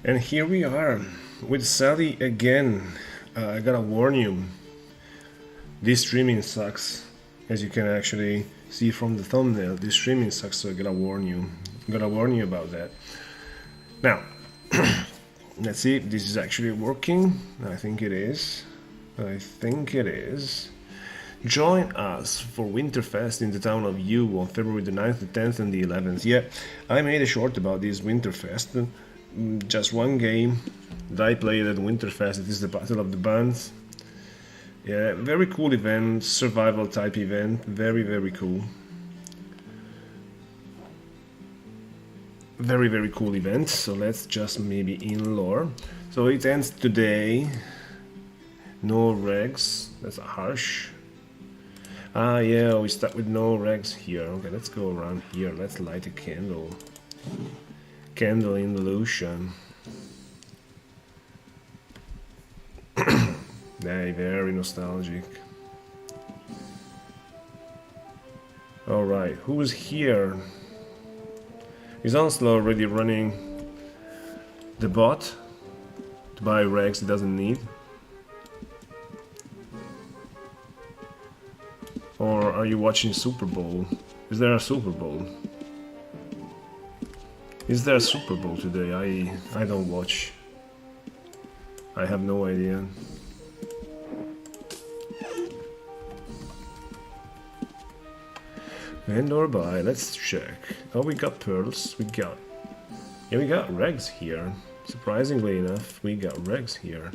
And here we are with Sally again. I gotta warn you, this streaming sucks. As you can actually see from the thumbnail, this streaming sucks, so I gotta warn you. About that. Now, let's see if this is actually working. I think it is. Join us for Winterfest in the town of Yu on February the 9th, the 10th and the 11th. Yeah, I made a short about this Winterfest. Just one game that I played at Winterfest. It is the Battle of the Bands. Yeah, very cool event, survival type event. Very, very cool. Very, very cool event. So let's just maybe in lore. So it ends today. No regs. That's harsh. Ah, yeah, we start with no regs here. Okay, let's go around here. Let's light a candle. Candle in the Lucian. Very nostalgic. Alright, who's here? Is Onslow already running the bot to buy regs he doesn't need? Or are you watching Super Bowl? Is there a Super Bowl? Is there a Super Bowl today? I don't watch. I have no idea. Vendor buy, let's check. Oh, we got pearls. We got regs here. Surprisingly enough, we got regs here.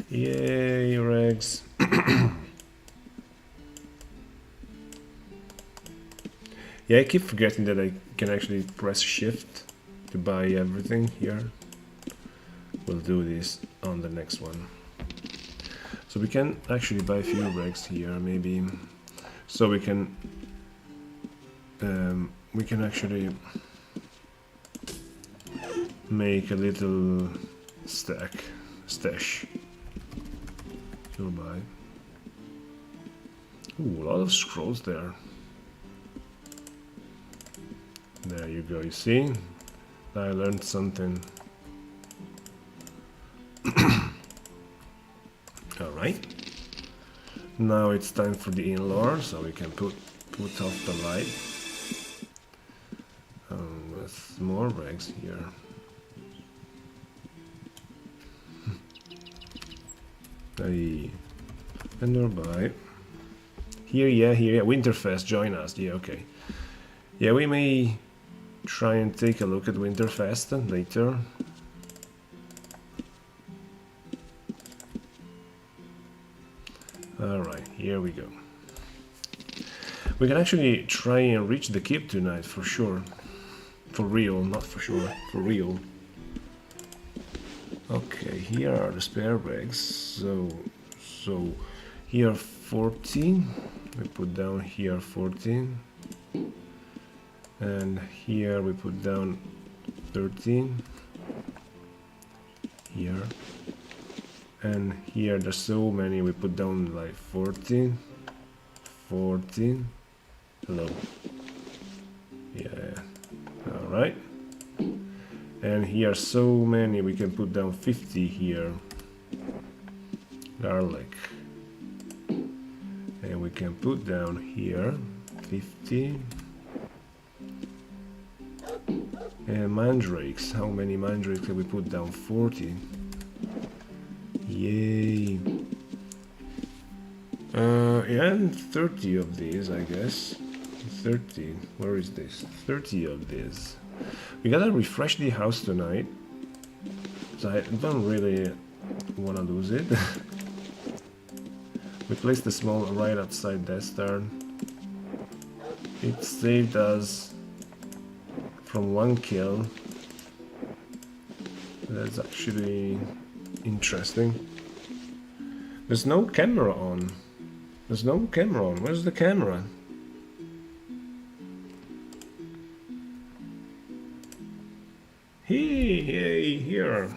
Yay, regs. Yeah, I keep forgetting that I can actually press shift to buy everything here. We'll do this on the next one. So we can actually buy a few regs here, maybe. So we can actually make a little stash. You'll buy. Ooh, a lot of scrolls there. There you go, you see? I learned something. Alright. Now it's time for the in-lore, so we can put off the light. With more regs here. Hey. Vendor buy. Here, yeah, Winterfest, join us. Yeah, okay. Yeah, we may try and take a look at Winterfest later. Alright, here we go. We can actually try and reach the keep tonight for sure. For real, not for sure, for real. Okay, here are the spare bags. So here 14. We put down here 14. And here we put down 13. Here. And here there's so many, we put down like 14. Hello. Yeah. Alright. And here so many, we can put down 50 here. Garlic. And we can put down here 50. And mandrakes. How many mandrakes can we put down? 40. Yay. And 30 of these, I guess. 30. Where is this? 30 of these. We gotta refresh the house tonight. So I don't really wanna lose it. We placed the small right outside Death Star. It saved us from one kill. That's actually interesting. There's no camera on. Where's the camera? Hey, here.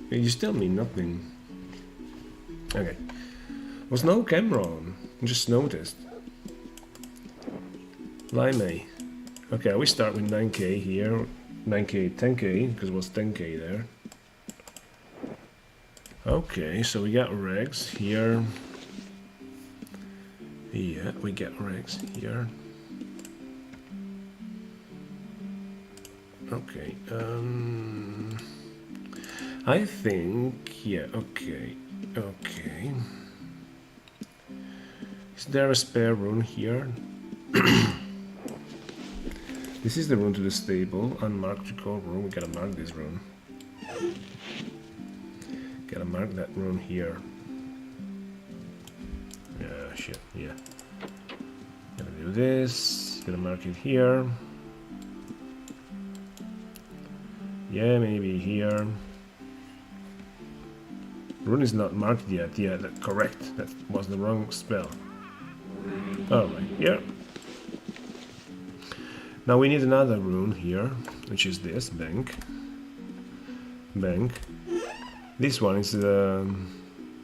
You still mean nothing. Okay. There's no camera on. I just noticed. Lime. Okay, we start with 9k here. 9k, 10k, because it was 10k there. Okay, so we got regs here. Yeah, we get regs here. Okay, I think, yeah, okay, okay. Is there a spare rune here? This is the rune to the stable, unmarked recall rune. We gotta mark this rune. Gotta mark that rune here. Yeah, shit, yeah. Gotta do this, gotta mark it here. Yeah, maybe here. Rune is not marked yet. Yeah, that's correct. That was the wrong spell. Alright, here. Now we need another rune here, which is this, bank. Bank. This one is the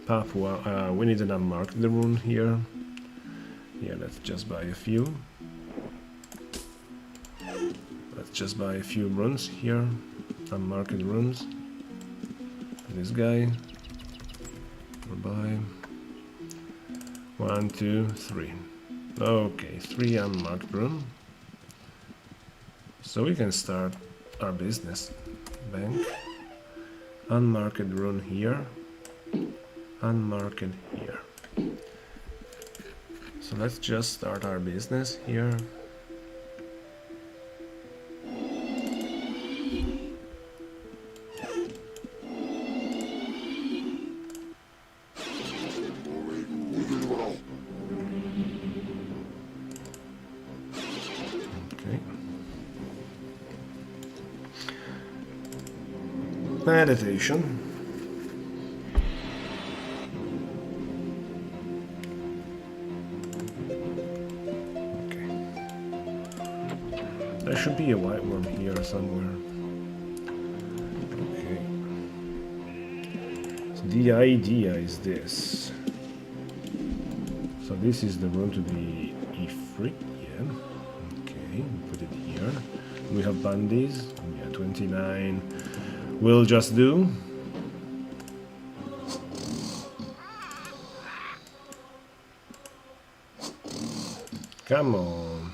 Papua. We need an unmarked rune here. Yeah, let's just buy a few. Let's just buy a few runes here. Unmarked runes. This guy. We'll buy 1, 2, 3. Okay, 3 unmarked rune. So we can start our business. Bank. Unmarked rune here. Unmarked here. So let's just start our business here. Meditation. Okay. There should be a white one here somewhere. Okay. So the idea is this. So this is the rune to the Ifrit, yeah. Okay, put it here. We have bandies. Yeah, 29. Will just do. Come on.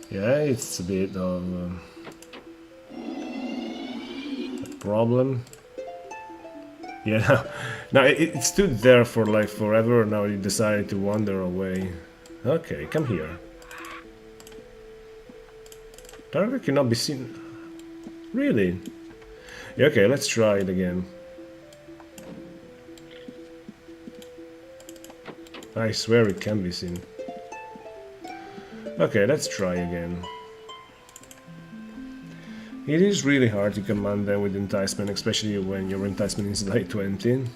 Yeah, it's a bit of a problem. Yeah, now it stood there for like forever. Now it decided to wander away. Okay, come here. Target cannot be seen. Really? Yeah, okay, let's try it again. I swear it can be seen. Okay, let's try again. It is really hard to command them with enticement, especially when your enticement is like 20.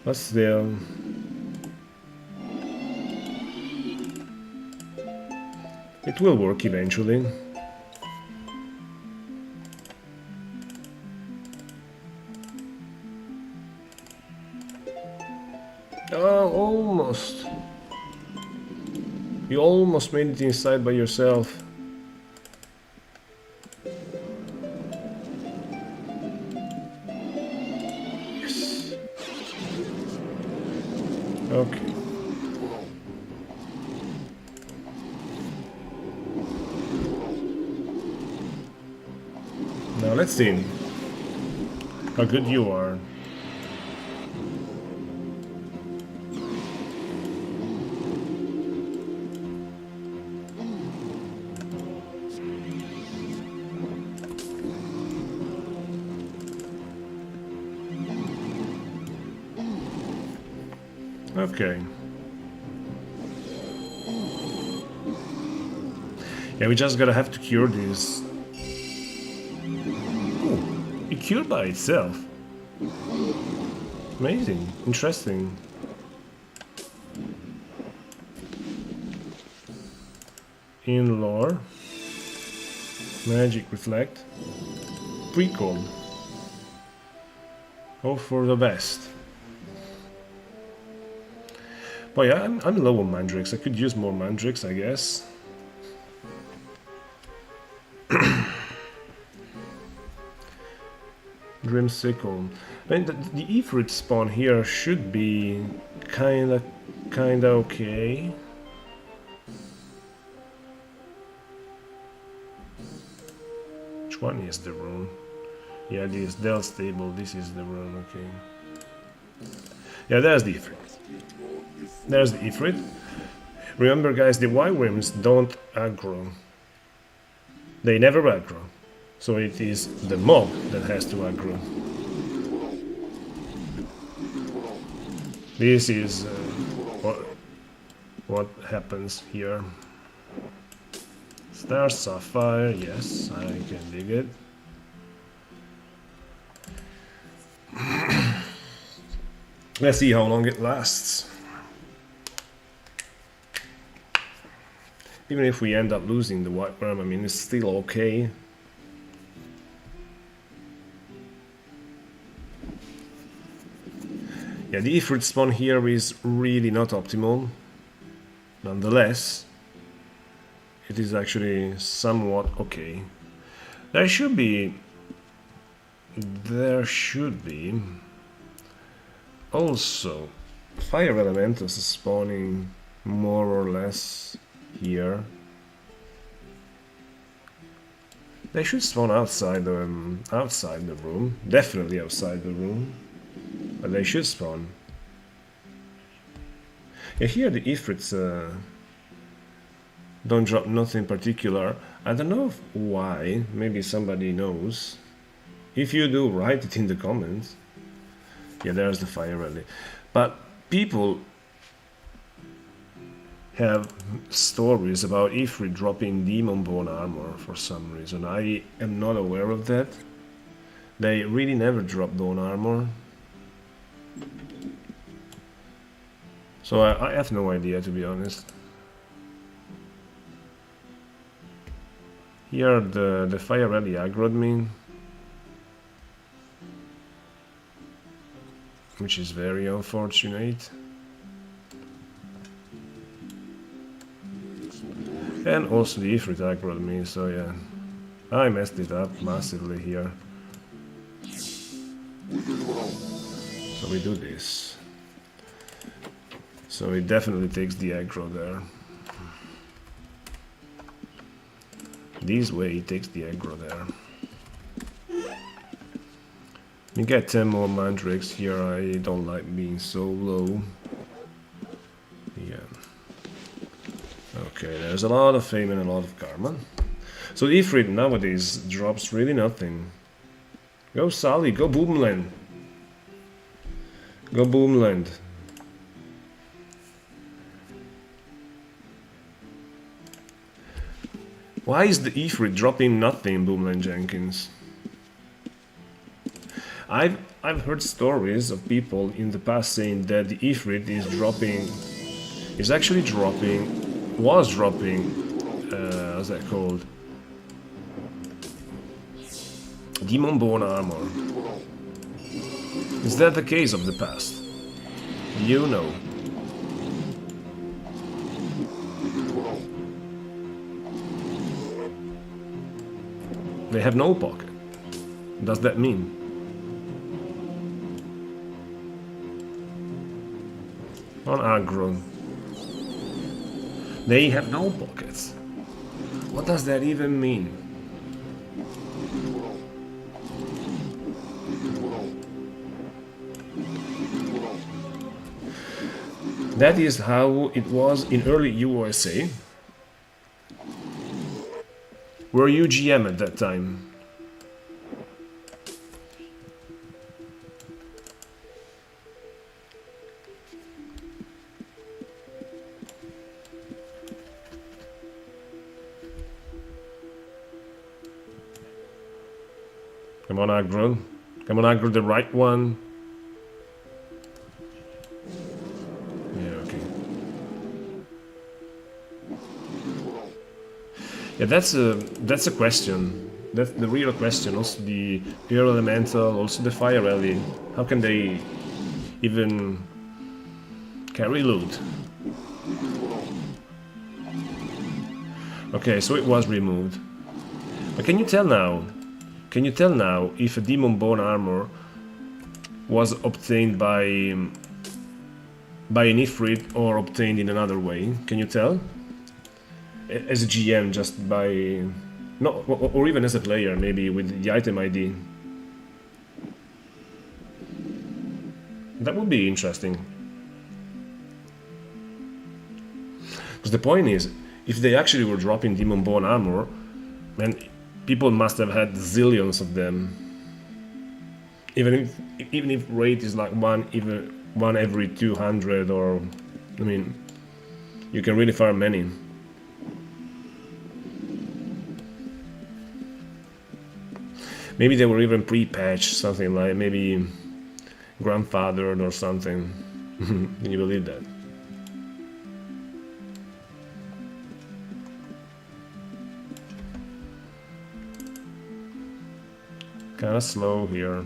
But still... it will work eventually. Oh, almost. You almost made it inside by yourself. Yes. Okay. Now let's see how good you are. Okay. Yeah, we just gotta have to cure this. Oh, it cured by itself. Amazing. Interesting. In lore. Magic reflect. Precon. Hope for the best. Oh yeah, I'm low on mandrakes. I could use more mandrakes, I guess. Dreamsicle. I mean, the Ifrit spawn here should be kinda okay. Which one is the rune? Yeah, this Del stable. This is the rune. Okay. Yeah, there's the Ifrit. There's the Ifrit. Remember, guys, the Wyverns don't aggro. They never aggro. So it is the mob that has to aggro. This is what happens here. Star Sapphire, yes, I can dig it. Let's see how long it lasts. Even if we end up losing the White Worm, I mean, it's still okay. Yeah, the Ifrit spawn here is really not optimal. Nonetheless, it is actually somewhat okay. There should be also Fire Elementals spawning more or less here. They should spawn outside the room, definitely outside the room, but they should spawn. Yeah, here the Ifrits don't drop nothing particular. I don't know why, maybe somebody knows. If you do, write it in the comments. Yeah, there's the Fire Rally. But people have stories about Ifrit dropping Demon Bone armor for some reason. I am not aware of that. They really never drop bone armor. So I have no idea, to be honest. Here the Fire Rally aggroed me, which is very unfortunate. And also the Ifrit aggroed me, so yeah, I messed it up massively here. So we do this. So it definitely takes the aggro there. This way it takes the aggro there. You get 10 more mandrakes here. I don't like being so low. Yeah. Okay, there's a lot of fame and a lot of karma. So Ifrit nowadays drops really nothing. Go Sally, go Boomland. Go Boomland. Why is the Ifrit dropping nothing, Boomland Jenkins? I've heard stories of people in the past saying that the Ifrit was dropping, how's that called? Demon Bone armor. Is that the case of the past? You know. They have no pocket. Does that mean? On aggro. They have no pockets. What does that even mean? That is how it was in early USA. Were you GM at that time? Come on, aggro. Come on, aggro the right one. Yeah, okay. Yeah, that's a question. That's the real question. Also the air elemental, also the fire rally. How can they even Carry loot. Okay, so it was removed. But can you tell now? Can you tell now if a demon bone armor was obtained by an Ifrit or obtained in another way? Can you tell? As a GM, just by... No, or even as a player, maybe with the item ID. That would be interesting. Because the point is, if they actually were dropping demon bone armor, man, people must have had zillions of them. Even if rate is like one every 200, or I mean, you can really farm many. Maybe they were even pre-patched, something like maybe grandfathered or something. Can you believe that? Kinda slow here.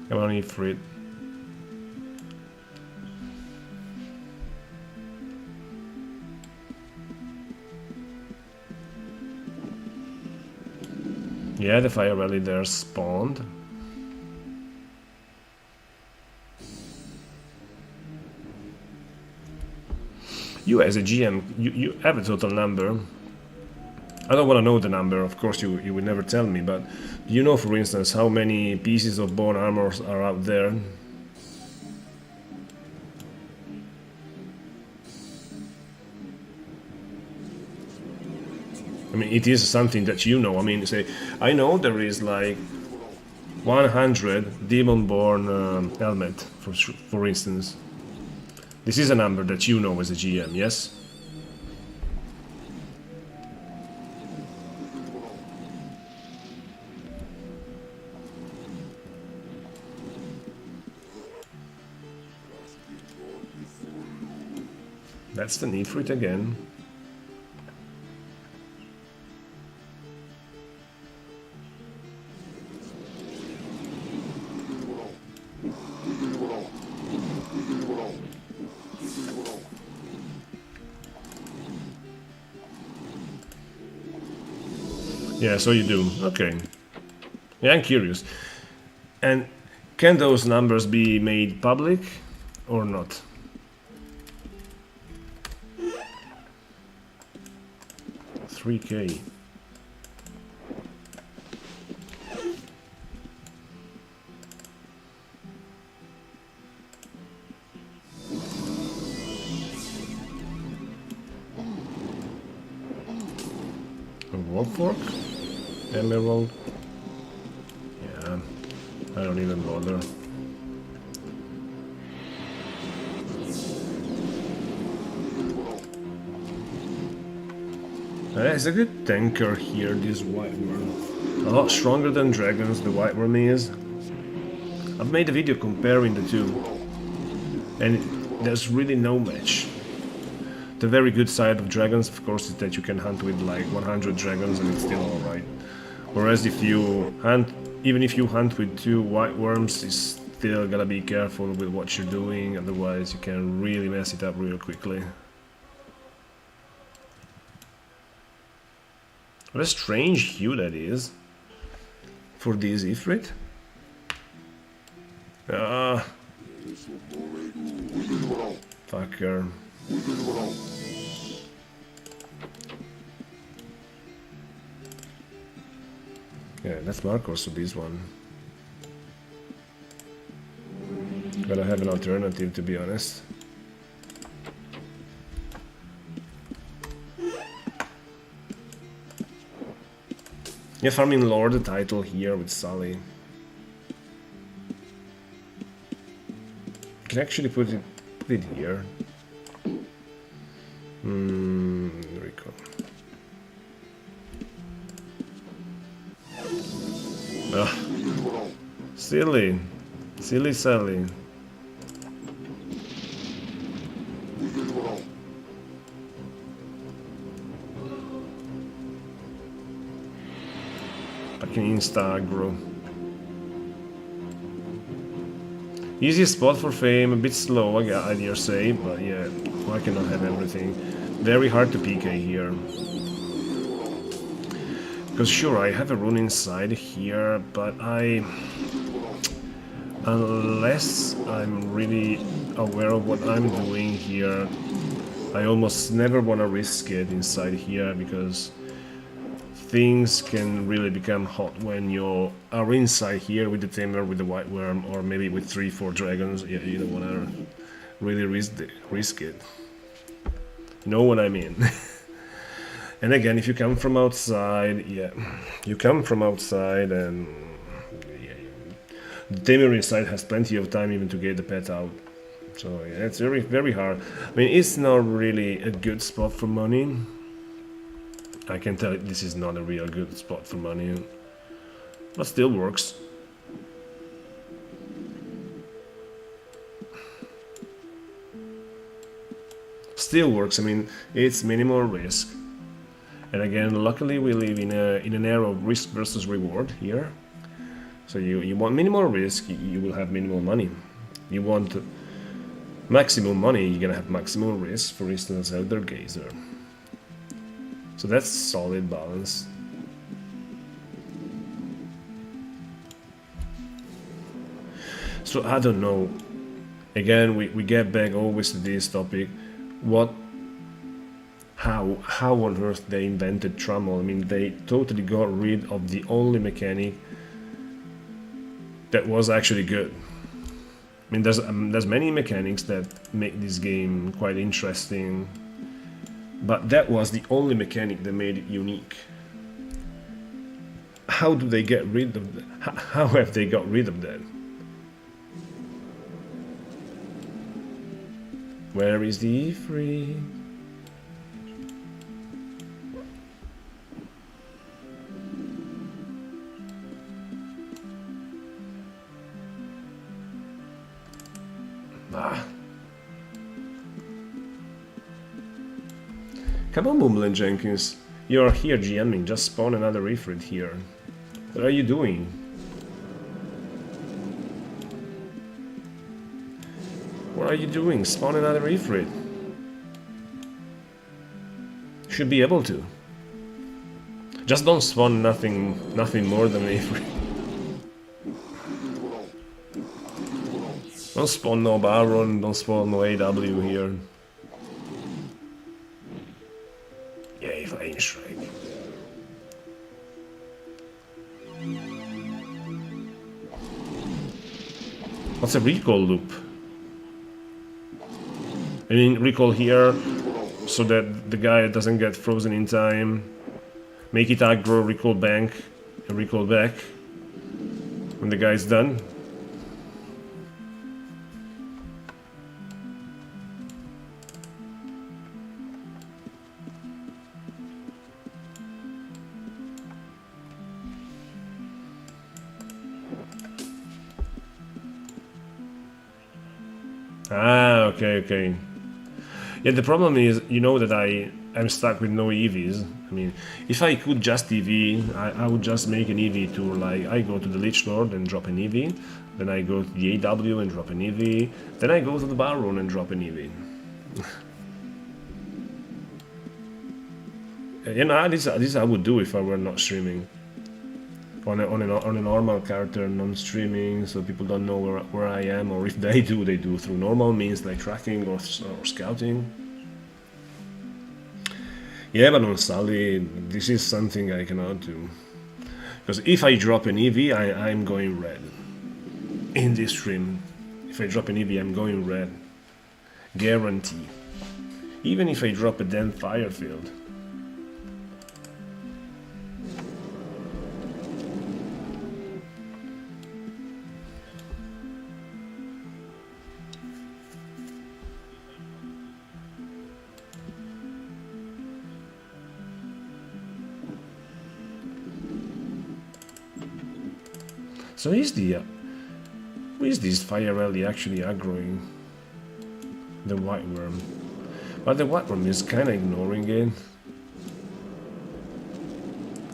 Come on, Ifrit. Yeah, the fire rally there spawned. You as a GM, you have a total number. I don't want to know the number, of course you would never tell me, but do you know, for instance, how many pieces of bone armors are out there? I mean, it is something that you know. I mean, say, I know there is like 100 demon-born helmet, for instance. This is a number that you know as a GM, yes? That's the need for it again. Yeah, so you do. Okay. Yeah, I'm curious. And can those numbers be made public or not? $3K. A rock fork? Emerald? Yeah, I don't even bother. It's a good tanker here, this white worm. A lot stronger than dragons, the white worm is. I've made a video comparing the two, and there's really no match. The very good side of dragons, of course, is that you can hunt with like 100 dragons and it's still alright. Whereas if you hunt, even if you hunt with 2 white worms, you still gotta be careful with what you're doing, otherwise you can really mess it up real quickly. What a strange hue that is for this Ifrit. Ah, fucker. Yeah, that's MACROS to this one. Gotta have an alternative, to be honest. Yeah, farming Lord the title here with Sully. You can actually put it here. There we go. Ugh. Silly Sally. Fucking insta aggro. Easy spot for fame, a bit slow, I dare say, but yeah, I cannot have everything. Very hard to PK here. Because sure, I have a rune inside here, but unless I'm really aware of what I'm doing here, I almost never want to risk it inside here, because things can really become hot when you are inside here with the tamer, with the white worm, or maybe with 3-4 dragons. Yeah, you don't want to really risk it. You know what I mean? And again, if you come from outside, yeah, you come from outside, and yeah, the tamer inside has plenty of time even to get the pet out. So yeah, it's very, very hard. I mean, it's not really a good spot for money. I can tell this is not a real good spot for money, but still works. Still works. I mean, it's minimal risk, and again, luckily we live in an era of risk versus reward here. So you want minimal risk, you will have minimal money. You want maximum money, you're gonna have maximum risk. For instance, Elder Gazer. So that's solid balance. So I don't know. Again, we get back always to this topic. How on earth they invented Trammel? I mean, they totally got rid of the only mechanic that was actually good. I mean, there's many mechanics that make this game quite interesting, but that was the only mechanic that made it unique. How do they get rid of that? How have they got rid of that? Where is the E3? Come on, Mumbling Jenkins. You're here GMing, just spawn another Ifrit here. What are you doing? What are you doing? Spawn another Ifrit. Should be able to. Just don't spawn nothing more than an Ifrit. Don't spawn no Baron, don't spawn no AW here. Yay, Flame Strike. What's a recall loop? I mean, recall here so that the guy doesn't get frozen in time. Make it aggro, recall bank, and recall back when the guy's done. Ah, okay. Yeah, the problem is, you know that I'm stuck with no EVs. I mean, if I could just EV, I would just make an EV tour. Like, I go to the Lich Lord and drop an EV, then I go to the AW and drop an EV, then I go to the Baron and drop an EV. You know, this I would do if I were not streaming. On a normal character, non-streaming, so people don't know where I am, or if they do through normal means like tracking or scouting. Yeah, but on Sully, this is something I cannot do. Because if I drop an EV, I'm going red. In this stream, if I drop an EV, I'm going red. Guarantee. Even if I drop a damn Firefield. So who is this Fire Rally actually aggroing? The White Worm. But the White Worm is kinda ignoring it.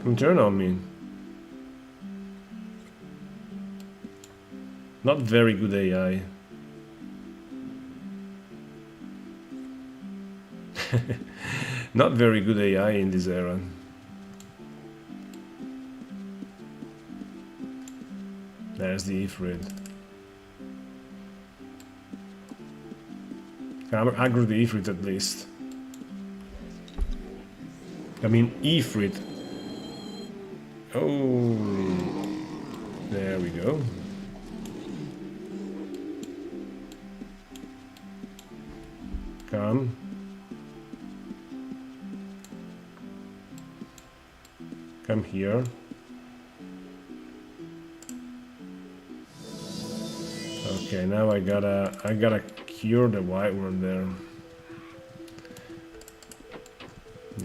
Come turn on me. Not very good AI. Not very good AI in this era. There's the Ifrit. Can I aggro the Ifrit at least? I mean, Ifrit. Oh, there we go. Come. Come here. Okay, now I gotta cure the white one there.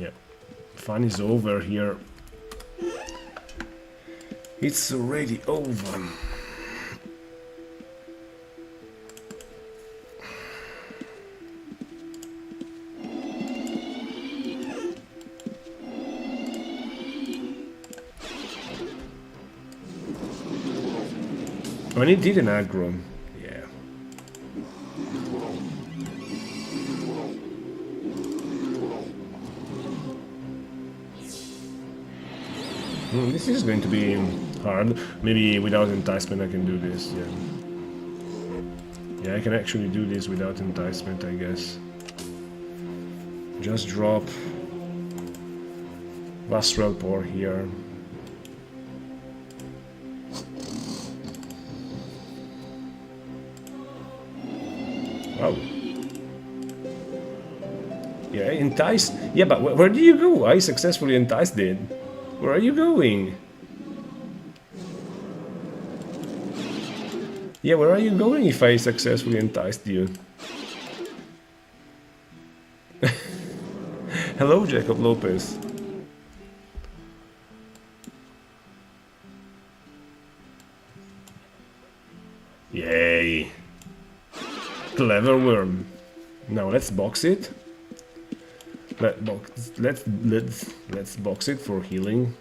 Yep. Fun is over here. It's already over. When it did an aggro, yeah. This is going to be hard. Maybe without enticement I can do this, yeah. Yeah, I can actually do this without enticement, I guess. Just drop Lastral Pour here. Wow. Yeah, entice. Yeah, but where do you go? I successfully enticed it. Where are you going? Yeah, where are you going if I successfully enticed you? Hello, Jacob Lopez. Yay. Clever worm. Now let's box it. Let's box it for healing.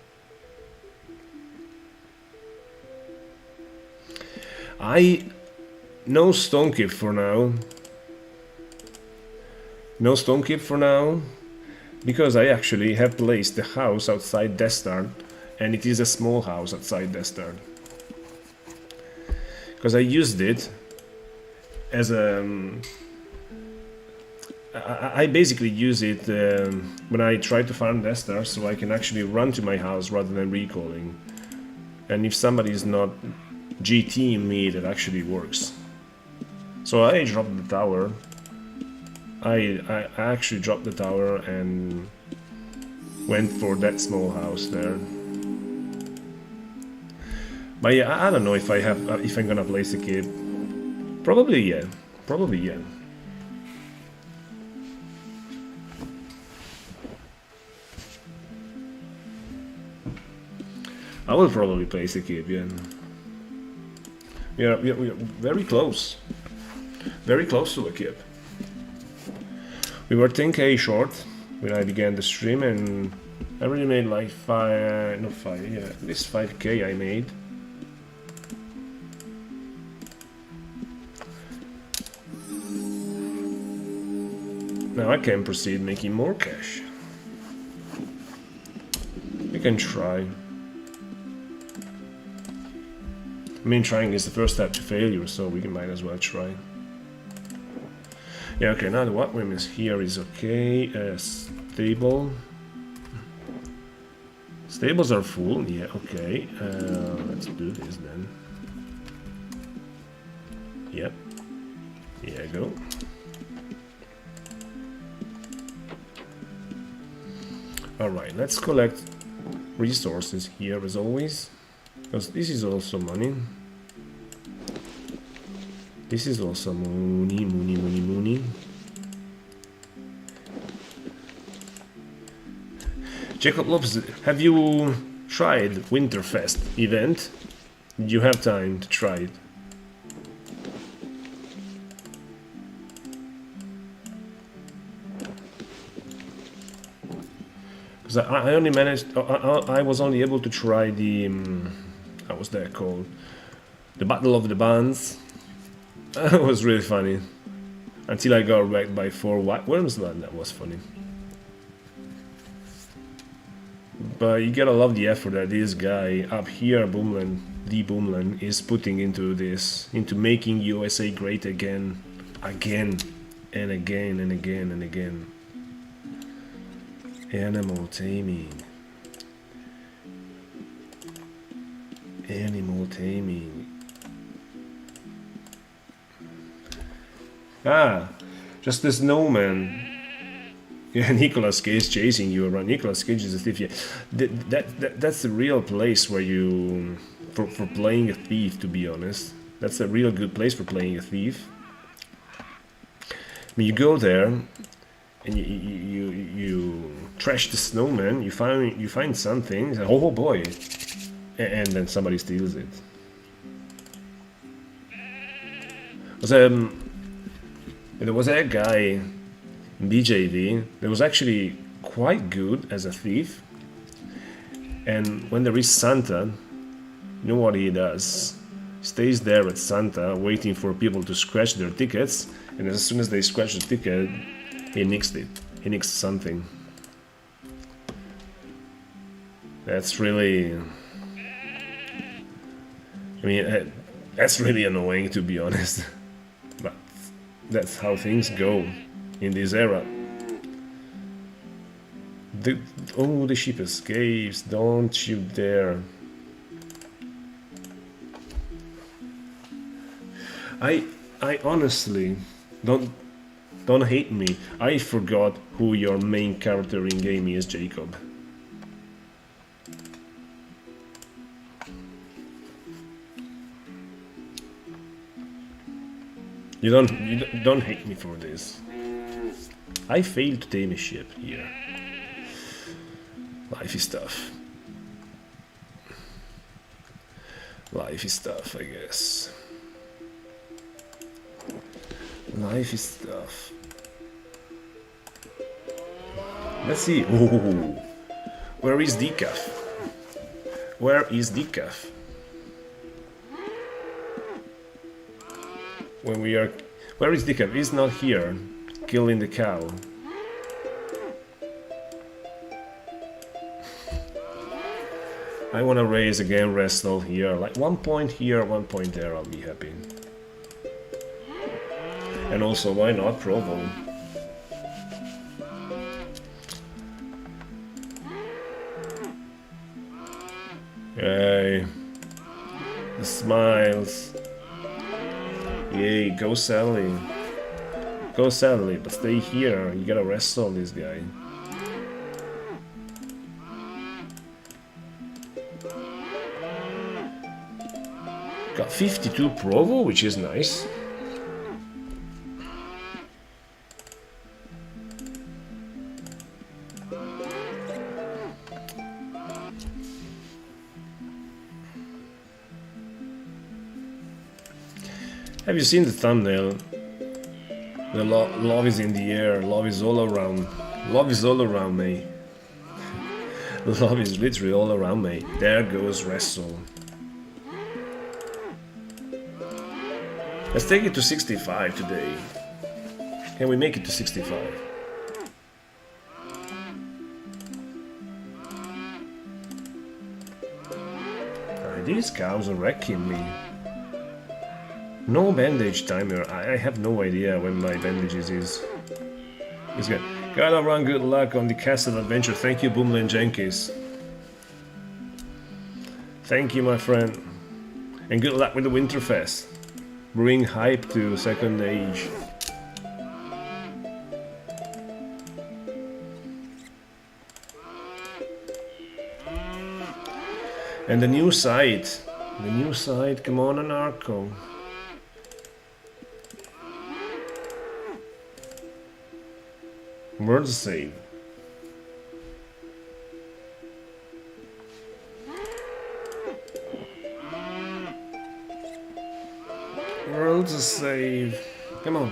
No Stonekip for now. No Stonekip for now, because I actually have placed the house outside Destard, and it is a small house outside Destard. Because I used it as a... I basically use it when I try to farm Destard, so I can actually run to my house rather than recalling. And if somebody is not GTing me, that actually works. So I dropped the tower. I actually dropped the tower and went for that small house there. But yeah, I don't know if I'm gonna place a kid. Probably yeah. Probably yeah. I will probably place a kid, yeah. We are very close. Very close to a kid. We were 10k short when I began the stream, and I already made like at least 5k I made. Now I can proceed making more cash. We can try. I mean, trying is the first step to failure, so we might as well try. Yeah, okay, now the what whim is here is okay. Stable. Stables are full, yeah, okay. Let's do this then. Yep. Yeah, go. Alright, let's collect resources here as always. Because this is also money. This is also money. Jacob Lopez, have you tried Winterfest event? Did you have time to try it? Because I only managed, I was only able to try the, how was that called? The Battle of the Bands. It was really funny. Until I got wrecked by 4 white worms, man, that was funny. But you gotta love the effort that this guy up here, Boomland, is putting into this, into making USA great again, and again and again and again. Animal taming. Animal taming. Ah, just the snowman. Yeah, Nicolas Cage chasing you around. Nicolas Cage is a thief. Yeah, that's the real place where you for playing a thief. To be honest, that's a real good place for playing a thief. I mean, you go there and you trash the snowman. You find something. Like, oh boy, and then somebody steals it. There was a guy. BJV that was actually quite good as a thief, and when there is Santa, you know what he does? He stays there at Santa waiting for people to scratch their tickets, and as soon as they scratch the ticket, he nixed it. He nixed something. That's really... I mean, that's really annoying, to be honest. But that's how things go in this era. Oh, the ship escapes. Don't you dare. I honestly don't hate me. I forgot who your main character in game is, Jacob. You don't hate me for this. I failed to tame a ship here. Life is tough. Life is tough, I guess. Life is tough. Let's see. Ooh. Where is Decaf? Where is Decaf? When we are... Where is Decaf? He's not here. Killing the cow. I wanna raise again, wrestle here. Like 1 point here, 1 point there, I'll be happy. And also, why not Provo? Yay. The smiles. Yay, go Sally. Go Sally, but stay here. You gotta wrestle this guy. Got 52 Provo, which is nice. Have you seen the thumbnail? The love is in the air, love is all around. Love is all around me. Love is literally all around me. There goes wrestle. Let's take it to 65 today. Can we make it to 65? These cows are wrecking me. No bandage timer. I have no idea when my bandages is. It's good. Gotta run, good luck on the castle adventure. Thank you, Boomlin Jenkins. Thank you, my friend. And good luck with the Winterfest. Bring hype to second age. And the new site. The new site, come on, Anarcho. Word save. World save. Come on.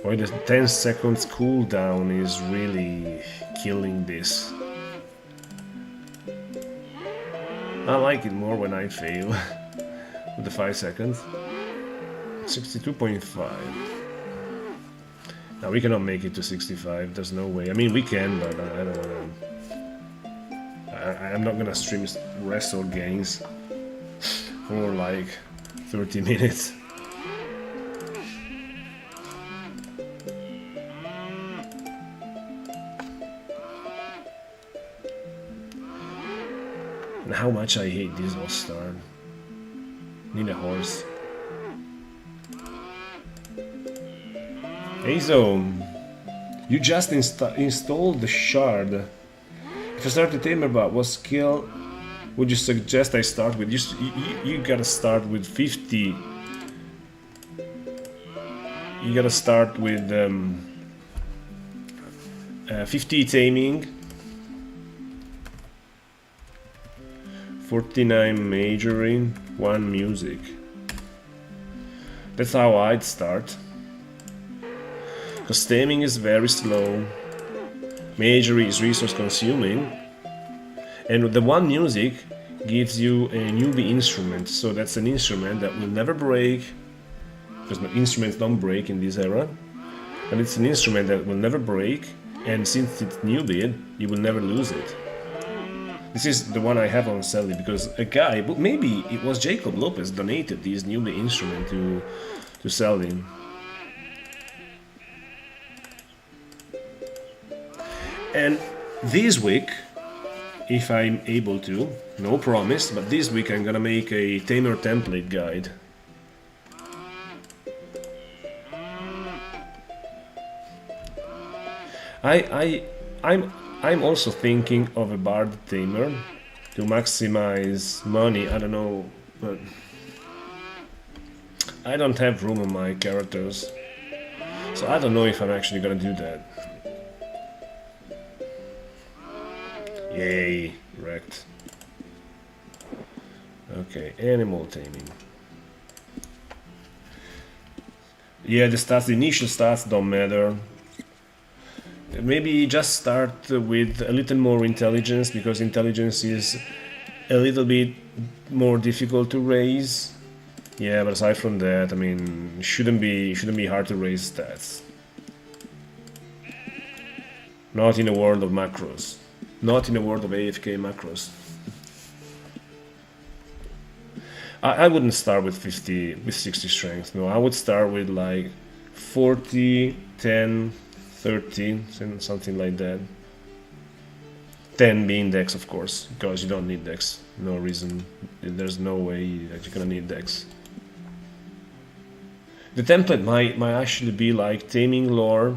Wait, the 10 seconds cooldown is really killing this. I like it more when I fail. With the 5 seconds. 62.5. No, we cannot make it to 65. There's no way. I mean, we can, but I don't know. I'm not gonna stream wrestle games for like 30 minutes. And how much I hate this all-star. Need a horse. Hey, so you just installed the shard. If I start the tamer, but what skill would you suggest I start with? You gotta start with 50. You gotta start with 50 taming, 49 magery, 1 music. That's how I'd start. Because taming is very slow, magery is resource consuming, and the 1 music gives you a newbie instrument, so that's an instrument that will never break, because instruments don't break in this era, but it's an instrument that will never break, and since it's newbie, you will never lose it. This is the one I have on Sally, because a guy, but maybe it was Jacob Lopez, donated this newbie instrument to Sally. And this week, if I'm able to, no promise, but this week I'm gonna make a tamer template guide. I'm also thinking of a bard tamer to maximize money. I don't know, but I don't have room on my characters, so I don't know if I'm actually gonna do that. Yay, wrecked. Okay, animal taming. Yeah, the stats, the initial stats don't matter. Maybe just start with a little more intelligence, because intelligence is a little bit more difficult to raise. Yeah, but aside from that, I mean, shouldn't be hard to raise stats. Not in a world of macros. Not in a world of AFK macros. I wouldn't start with 60 strength. No, I would start with like 40, 10, 13, something like that. 10 being dex, of course, because you don't need dex. No reason. There's no way that you're gonna need dex. The template might actually be like taming lore,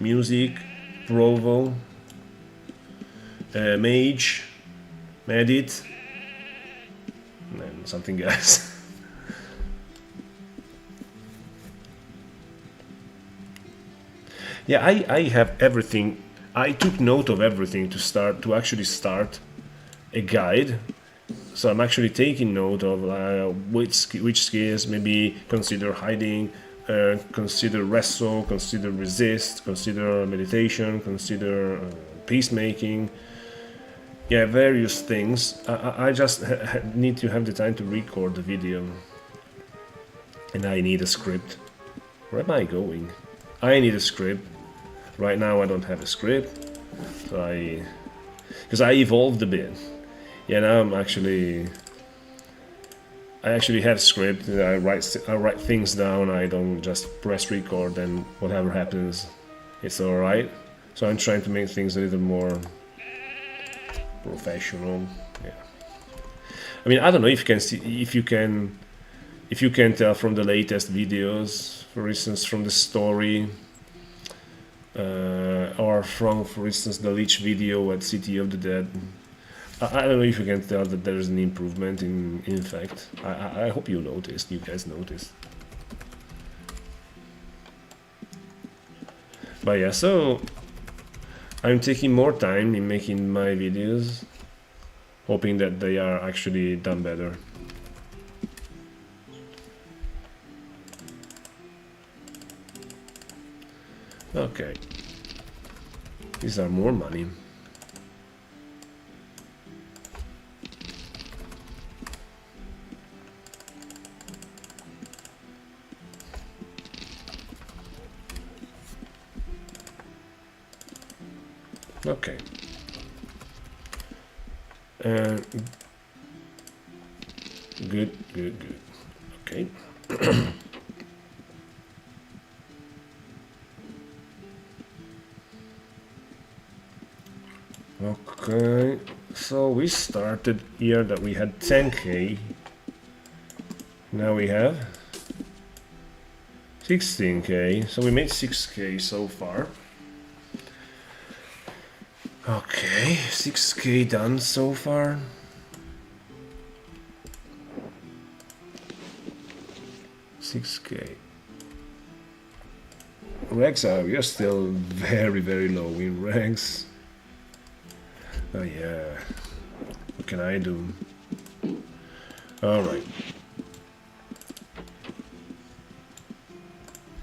music, provo, mage, medit, and then something else. Yeah, I have everything. I took note of everything to actually start a guide. So I'm actually taking note of which skills, maybe consider hiding, consider wrestle, consider resist, consider meditation, consider peacemaking. Yeah, various things. I just need to have the time to record the video. And I need a script. Where am I going? I need a script. Right now I don't have a script. So because I evolved a bit. Yeah, now I actually have script. I write things down. I don't just press record and whatever happens, it's all right. So I'm trying to make things a little more professional. Yeah. I mean, I don't know if you can see, if you can tell from the latest videos, for instance, from the story, or from, for instance, the Lich video at City of the Dead. I don't know if you can tell that there's an improvement in fact. I hope you noticed, you guys noticed. But yeah, so I'm taking more time in making my videos, hoping that they are actually done better. Okay. These are more money. Okay. And good. Okay. Okay, so we started here that we had 10k. Now we have 16k, so we made 6k so far. Okay, 6k done so far. Ranks we are still very low in ranks. Oh yeah, what can I do? Alright.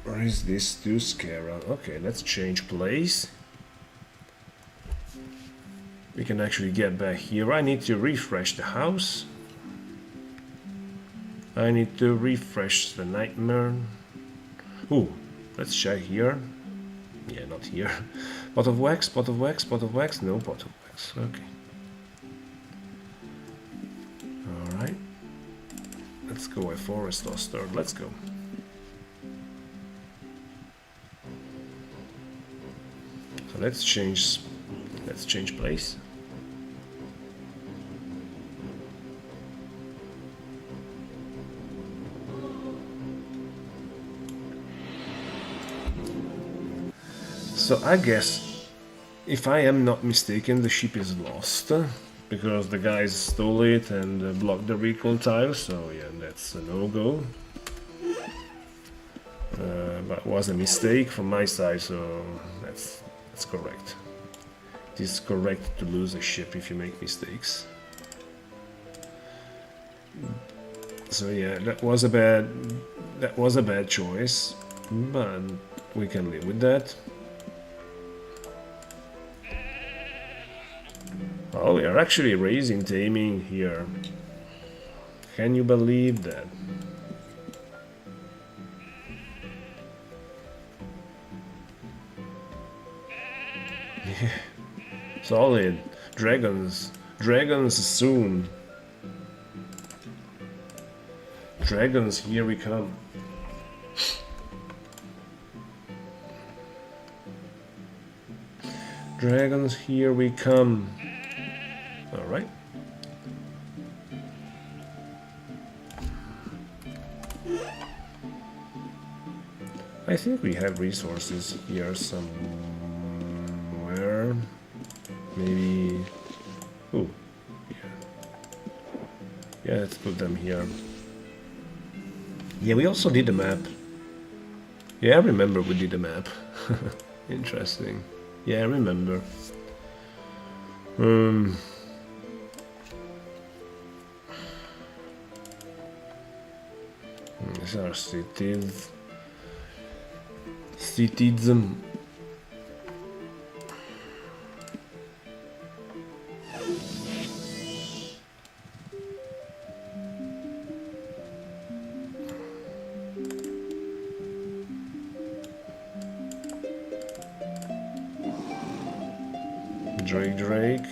Where is this to Skara? Okay, let's change place. We can actually get back here. I need to refresh the house. I need to refresh the nightmare. Ooh, let's check here. Yeah, not here. Pot of wax, pot of wax, pot of wax. No pot of wax. Okay. Alright. Let's go a forest oster. Let's go. So let's change place. So I guess, if I am not mistaken, the ship is lost because the guys stole it and blocked the recall tile. So yeah, that's a no-go. But it was a mistake from my side, so that's correct. It is correct to lose a ship if you make mistakes. So yeah, that was a bad choice, but we can live with that. Oh, we are actually raising taming here. Can you believe that? Yeah. Solid. Dragons. Dragons soon. Dragons, here we come. Dragons, here we come. Alright. I think we have resources here somewhere. Maybe... Oh, yeah. Yeah, let's put them here. Yeah, we also did the map. Yeah, I remember we did the map. Interesting. Yeah, I remember. These are cities. Drake.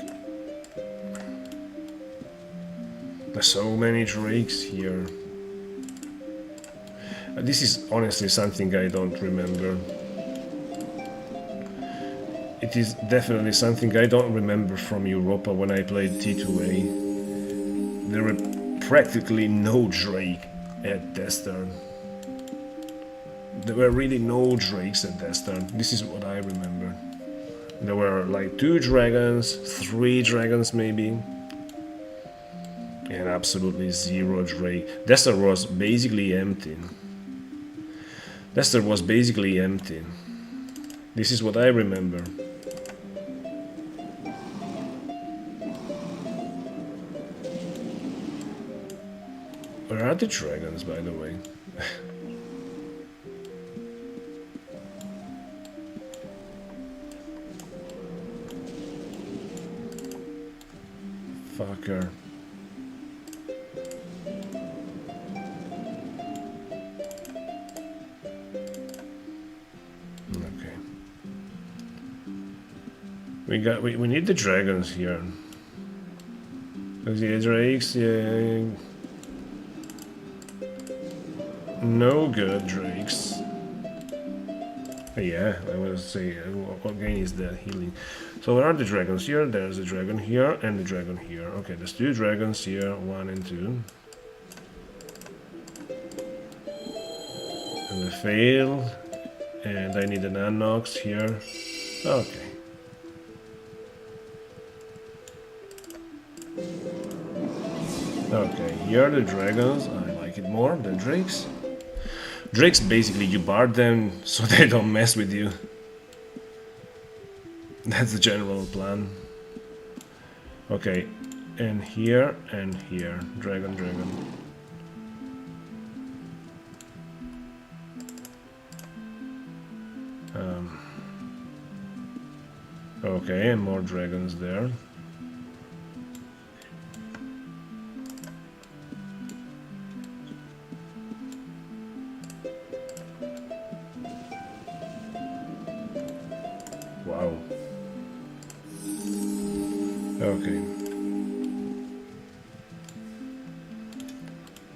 There's so many drakes here. This is honestly something I don't remember. It is definitely something I don't remember from Europa when I played T2A. There were practically no drake at Destern. There were really no drakes at Destern. This is what I remember. There were like 2 dragons, 3 dragons maybe, and absolutely 0 drake. Destern was basically empty. This is what I remember. Where are the dragons, by the way? Fucker. We need the dragons here. The drakes, yeah. No good drakes. Yeah, I will say, what gain is that healing? So where are the dragons? Here, there's a dragon here, and the dragon here. Okay, there's 2 dragons here, 1 and 2. And I failed. And I need an anox here. Okay. Okay, here are the dragons. I like it more than drakes. Drakes, basically, you bar them so they don't mess with you. That's the general plan. Okay, and here, dragon, dragon. Okay, and more dragons there. Wow. Okay.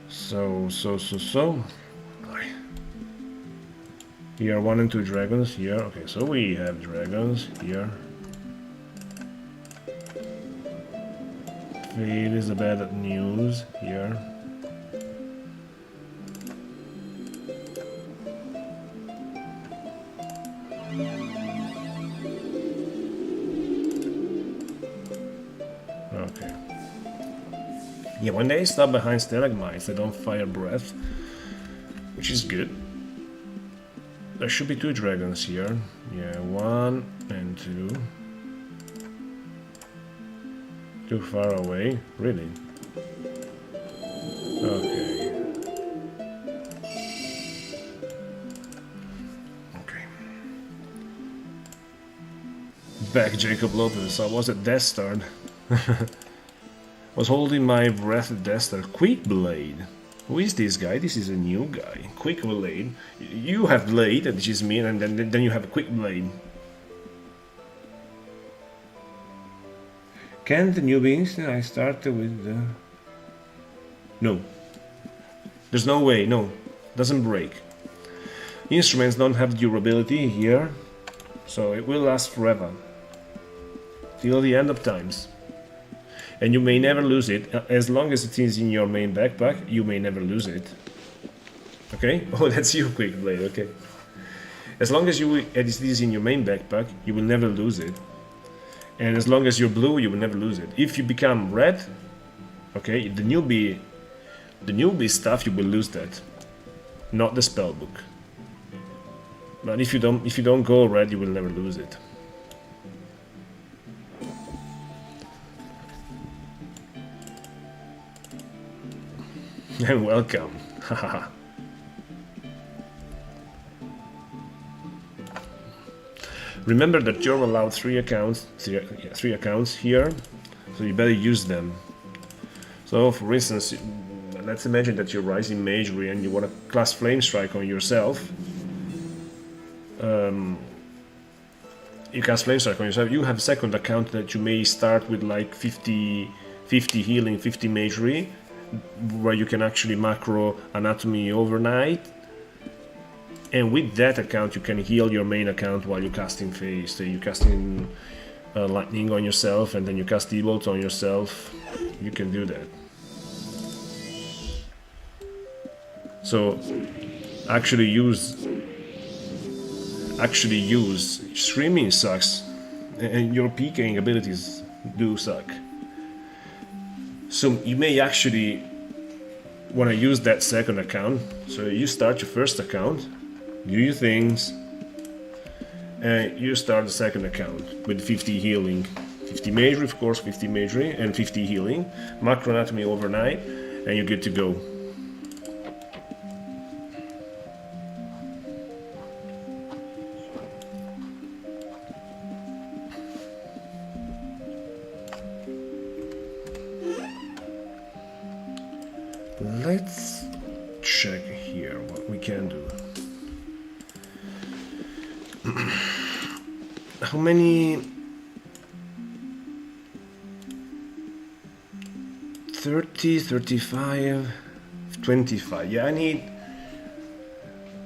So. Here 1 and 2 dragons here. Okay, so we have dragons here. It is a bad news here. Okay. Yeah, when they stop behind stalagmites, they don't fire breath, which is good. There should be 2 dragons here. Yeah, 1 and 2. Too far away, really? Okay. Okay. Back Jacob Lopez. I was at Death Star. Was holding my breath at Death Star. Quick Blade. Who is this guy? This is a new guy. Quick Blade. You have Blade, which is me, and then you have a Quick Blade. Can the newbies? I started with the... No. There's no way, no. Doesn't break. Instruments don't have durability here, so it will last forever. Till the end of times. And you may never lose it. As long as it is in your main backpack, you may never lose it. Okay? Oh, that's you, Quick Blade, okay. As long as it is in your main backpack, you will never lose it. And as long as you're blue, you will never lose it. If you become red, okay, the newbie stuff, you will lose that. Not the spell book. But if you don't go red, you will never lose it. And welcome. Haha. Remember that you're allowed 3 accounts here, so you better use them. So, for instance, let's imagine that you're rising magery and you want to class Flame Strike on yourself. You cast Flame Strike on yourself. You have a second account that you may start with like 50 healing, 50 magery, where you can actually macro anatomy overnight. And with that account, you can heal your main account while you're casting phase. So you're casting lightning on yourself, and then you cast E-bolt on yourself. You can do that. So actually use streaming sucks, and your PKing abilities do suck. So you may actually want to use that second account. So you start your first account, do your things, and you start the second account with 50 healing, 50 magery, of course, 50 magery and 50 healing, macro anatomy overnight, and you're good to go. Let's check here what we can do. How many 30, 35, 25. Yeah,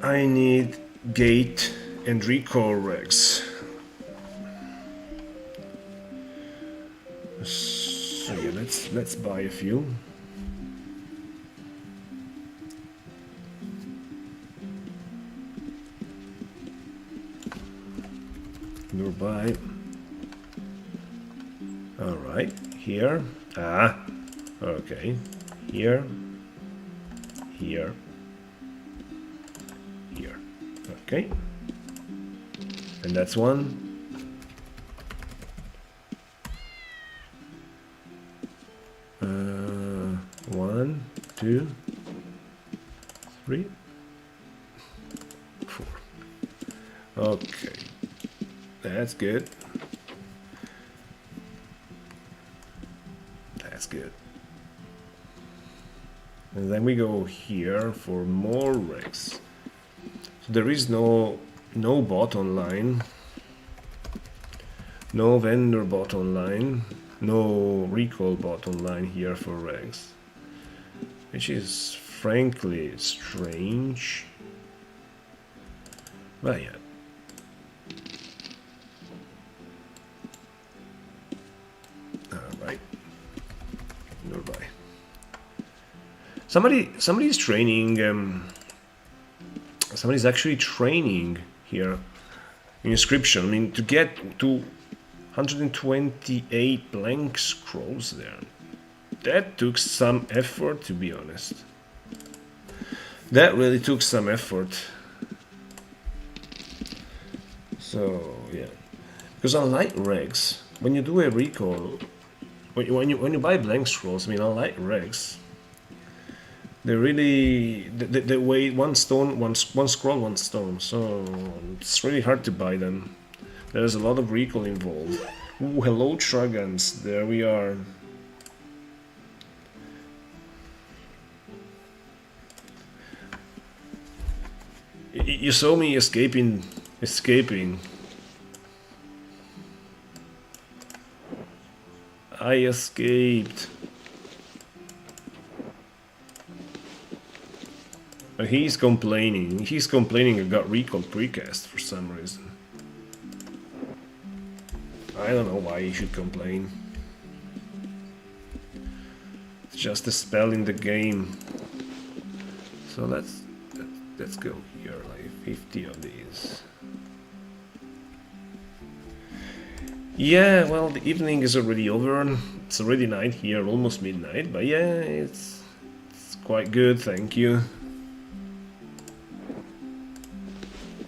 I need gate and recall regs. So yeah, let's buy a few. We'll buy. All right, here. Okay, here, here, here. Okay, and that's one. One, two, three, four. Okay, that's good. That's good. And then we go here for more regs. So there is no bot online, no vendor bot online, no recall bot online here for regs, which is frankly strange. But yeah. Alright. Goodbye. Somebody's training, somebody's actually training here in inscription. I mean, to get to 128 blank scrolls there, that took some effort, to be honest. That really took some effort. So yeah, because unlike regs, when you do a recall, when you buy blank scrolls, I mean, unlike regs, they really they weigh one scroll, one stone. So it's really hard to buy them. There's a lot of recall involved. Ooh, hello Tragans, there we are. You saw me escaping. I escaped. But he's complaining. He's complaining I got recall precast for some reason. I don't know why he should complain. It's just a spell in the game. So let's go here, like 50 of these. Yeah, well, the evening is already over. It's already night here, almost midnight. But yeah, it's quite good, thank you.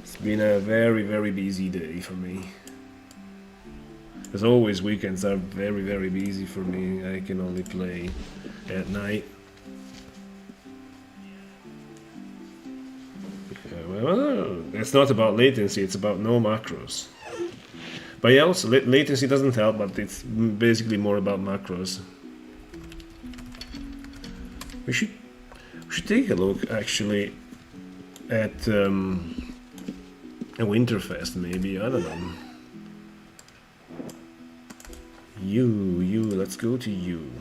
It's been a very, very busy day for me. As always, weekends are very, very busy for me. I can only play at night. Well, it's not about latency, it's about no macros. But yeah, also latency doesn't help, but it's basically more about macros. We should take a look actually at a Winterfest maybe, I don't know. You, let's go to you.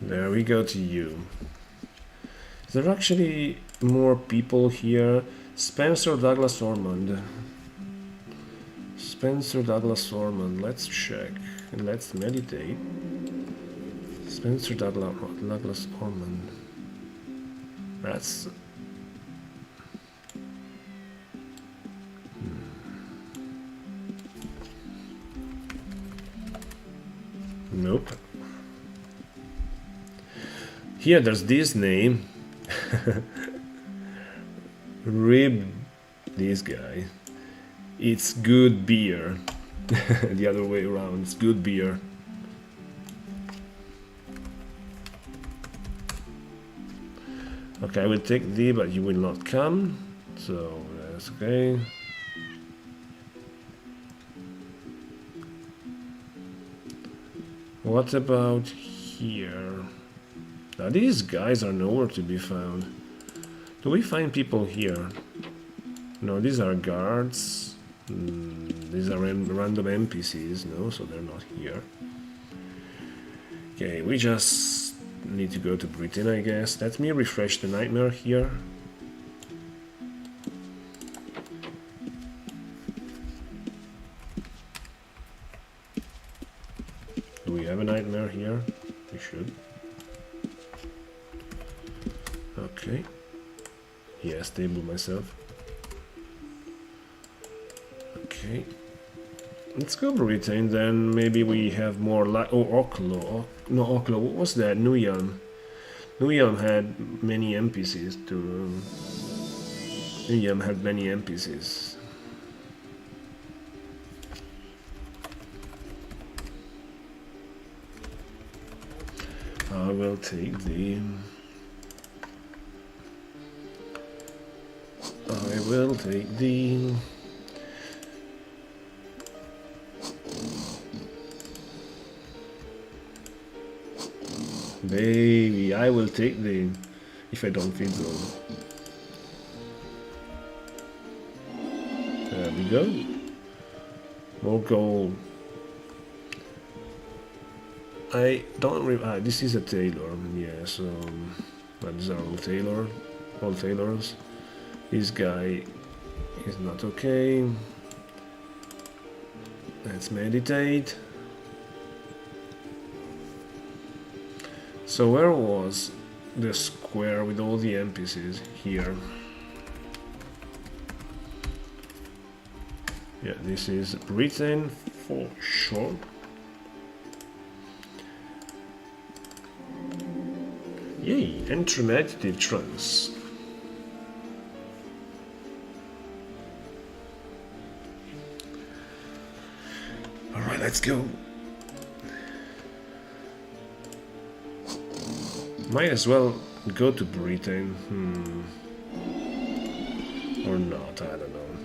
There we go to you. There are actually more people here. Spencer Douglas Ormond. Spencer Douglas Ormond. Let's check and let's meditate. Spencer Douglas Ormond. That's... Nope. Here there's this name. Rib this guy. It's good beer. The other way around, it's good beer. Okay, I will take thee, but you will not come. So that's okay. What about here? Now these guys are nowhere to be found. Do we find people here? No, these are guards. These are random NPCs, no, so they're not here. Okay, we just need to go to Britain, I guess. Let me refresh the nightmare here. Do we have a nightmare here? We should. Okay. Yeah, stable myself. Okay. Let's go Britain then. Maybe we have more like. Oh, Oklo. No, Oklo. What was that? Nuyam. Nuyam had many NPCs to. Nuyam had many NPCs. I will take the. I will take the. Baby, I will take the. If I don't feed gold. There we go. More gold. I don't remember. This is a tailor. Yeah, so. These are all tailors. This guy is not okay. Let's meditate. So where was the square with all the NPCs? Here. Yeah, this is Britain for sure. Yay, enter meditative trance. Alright, let's go. Might as well go to Britain. Or not, I don't know.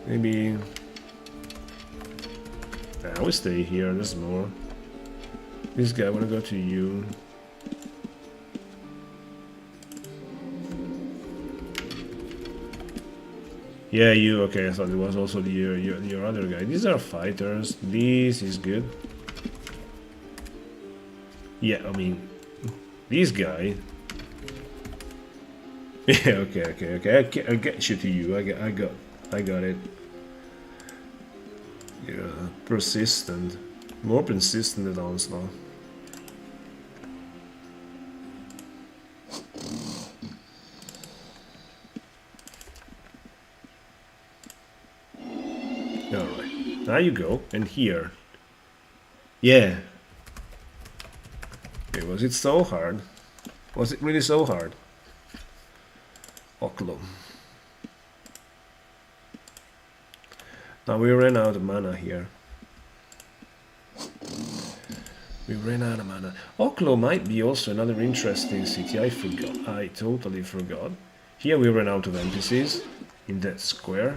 Maybe. I will stay here, there's more. This guy, I wanna go to you. Yeah, you, okay, I thought it was also your other guy. These are fighters, this is good. Yeah, I mean, this guy. Yeah, okay, I'll get you to you, I got it. Yeah, persistent. More persistent than onslaught. Alright, now you go, and here. Yeah. Okay, was it so hard? Was it really so hard? Oklo. Now we ran out of mana here. We ran out of mana. Oklo might be also another interesting city. I forgot. I totally forgot. Here we ran out of NPCs in that square.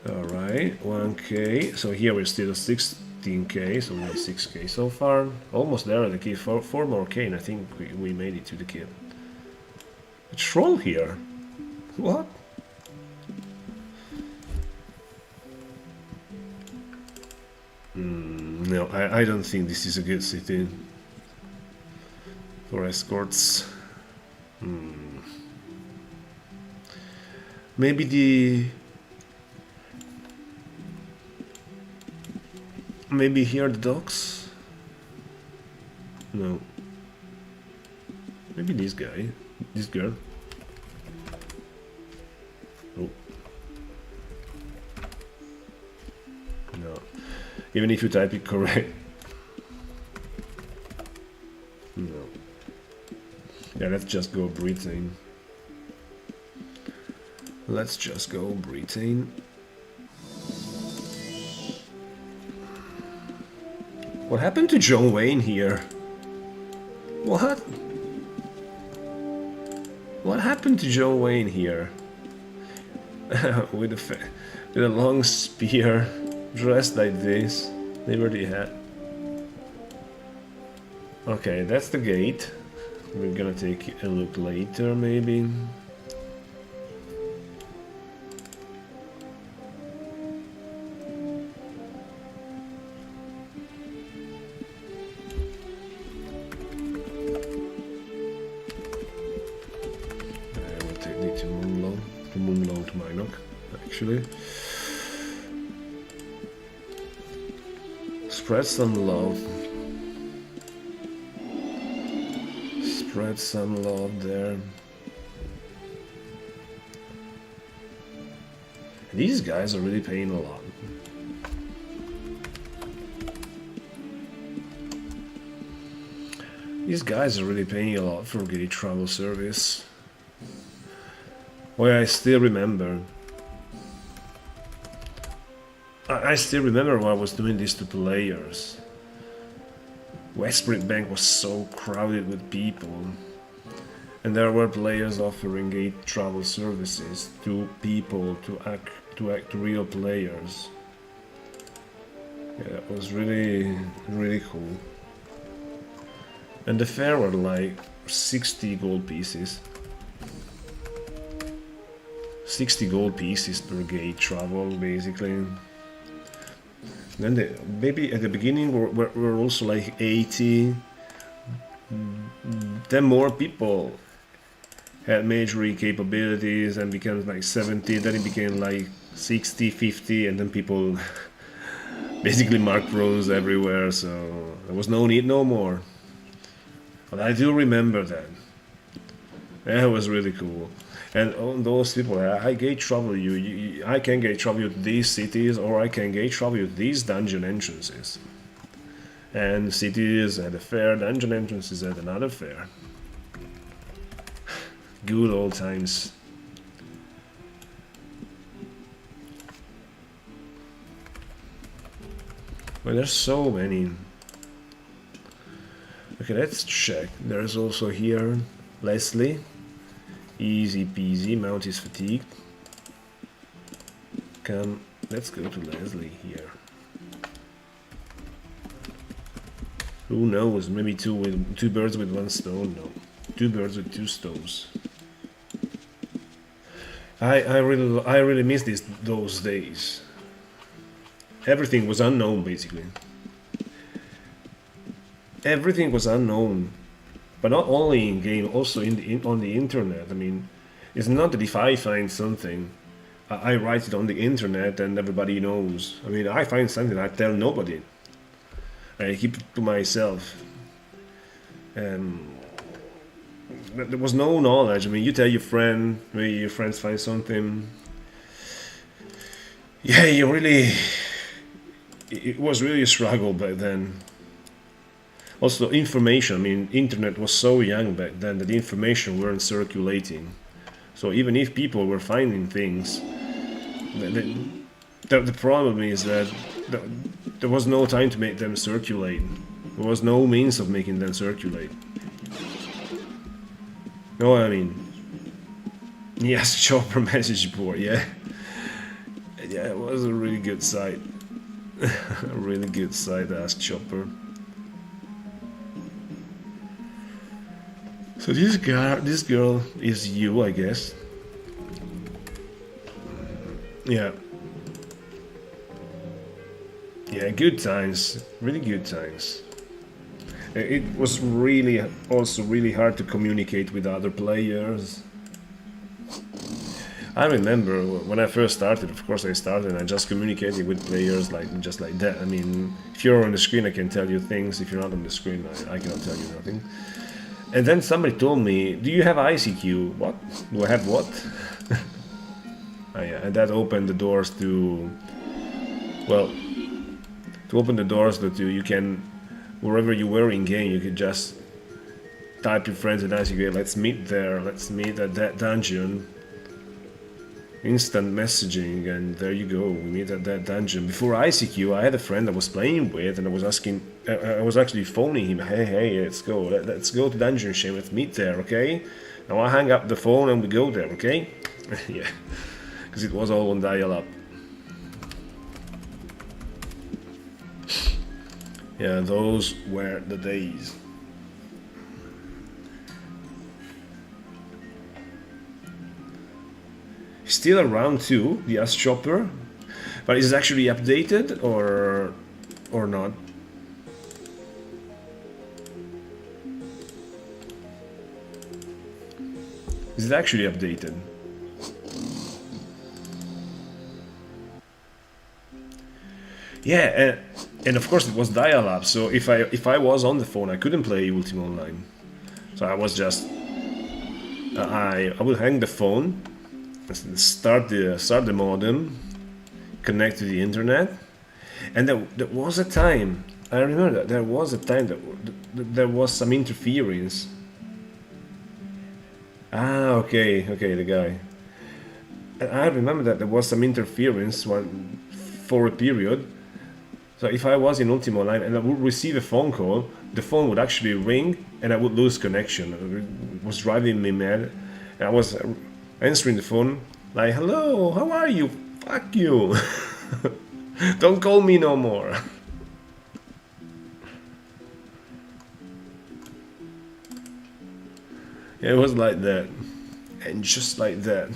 Alright, 1k. So here we're still 16k, so we have 6k so far. Almost there at the key. 4 more k, and I think we made it to the kid. A troll here? What? No, I don't think this is a good city for escorts. Maybe here the docks? No. Maybe this guy, this girl. Oh. No. Even if you type it correct. No. Yeah, let's just go Britain. Let's just go Britain. What happened to John Wayne here? What? What happened to John Wayne here? with a long spear, dressed like this, Liberty hat. Okay, that's the gate. we're gonna take a look later, maybe. I will take the Moonlow to Minok, actually. Spread some love. Spread some love there. These guys are really paying a lot. These guys are really paying a lot for gate travel service. Well, I still remember. I still remember when I was doing this to players. Westbury Bank was so crowded with people, and there were players offering gate travel services to people to act to real players. Yeah, it was really cool. And the fare were like 60 gold pieces. 60 gold pieces per gate travel, basically. Then maybe at the beginning were also like 80. Then more people had magery capabilities and became like 70. Then it became like 60, 50, and then people basically MACROS everywhere. So there was no need no more. But I do remember that. That was really cool. And all those people, I gate travel you, I can gate travel you to these cities, or I can gate travel you to these dungeon entrances. And cities had a fair, dungeon entrances had another fair. Good old times. Well, there's so many. Okay, let's check. There's also here Leslie. Easy peasy, mount is fatigued. Come, let's go to Leslie here. Who knows, maybe two birds with one stone, no. 2 birds with 2 stones. I really miss those days. Everything was unknown, basically. Everything was unknown. But not only in game, also on the internet. I mean, it's not that if I find something, I write it on the internet and everybody knows. I mean, I find something, I tell nobody. I keep it to myself. There was no knowledge. I mean, you tell your friend, maybe your friends find something. Yeah, it was really a struggle back then. Also, information, I mean, internet was so young back then that the information weren't circulating. So even if people were finding things, the problem is that there was no time to make them circulate. There was no means of making them circulate. No, I mean, yes, Chopper message board, yeah. Yeah, it was a really good site. A really good site, Ask Chopper. So this girl is you, I guess. Yeah. Yeah, good times. Really good times. It was really also really hard to communicate with other players. I remember when I first started, of course I started and I just communicated with players just like that. I mean, if you're on the screen I can tell you things, if you're not on the screen I cannot tell you nothing. And then somebody told me, do you have ICQ? What? Do I have what? Oh, yeah, and that opened the doors to, well, to open the doors that you can, wherever you were in game, you could just type your friends in ICQ, let's meet there, let's meet at that dungeon. Instant messaging, and there you go, we meet at that dungeon. Before ICQ, I had a friend I was playing with, and I was asking, I was actually phoning him, hey, let's go to Dungeon Shame, let's meet there, okay? Now I hang up the phone and we go there, okay? Yeah, because it was all on dial-up. Yeah, those were the days. Still around too, the Ass Chopper, but is it actually updated or not? Is it actually updated? Yeah, and of course it was dial-up, so if I was on the phone I couldn't play Ultima Online. So I was just I would hang the phone, start the modem, connect to the internet, and there was a time, I remember that there was a time that there was some interference. Ah, okay, the guy. And I remember that there was some interference for a period. So if I was in Ultima Online and I would receive a phone call, the phone would actually ring and I would lose connection. It was driving me mad. And I was answering the phone like, "Hello, how are you? Fuck you. Don't call me no more." Yeah, it was like that. And just like that.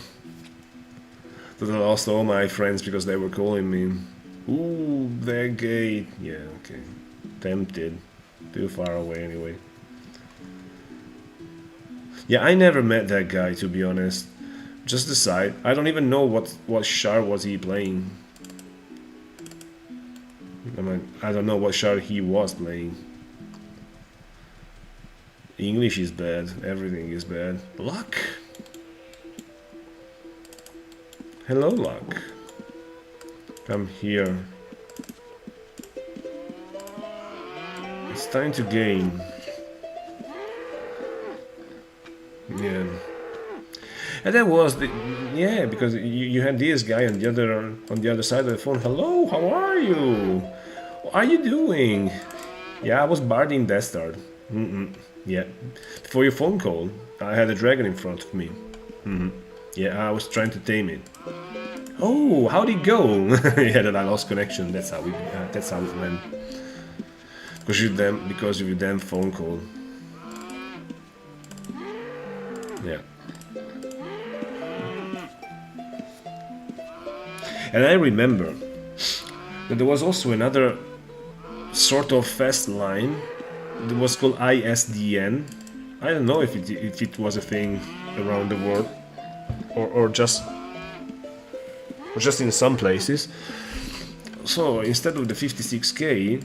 That I lost all my friends because they were calling me. Ooh, they're gay. Yeah, okay. Tempted. Too far away anyway. Yeah, I never met that guy, to be honest. Just the side. I don't even know what shard was he playing. I mean, I don't know what shard he was playing. English is bad. Everything is bad. Luck. Hello, Luck. Come here. It's time to game. Yeah. And that was the because you had this guy on the other side of the phone. "Hello, how are you? What are you doing?" Yeah, I was barding Death Star. Yeah. For your phone call, I had a dragon in front of me. Yeah, I was trying to tame it. Oh, how'd it go? Yeah, that I lost connection. That's how it went. Because of your damn phone call. Yeah. And I remember that there was also another sort of fast line that was called ISDN. I don't know if it was a thing around the world or just in some places. So instead of the 56k,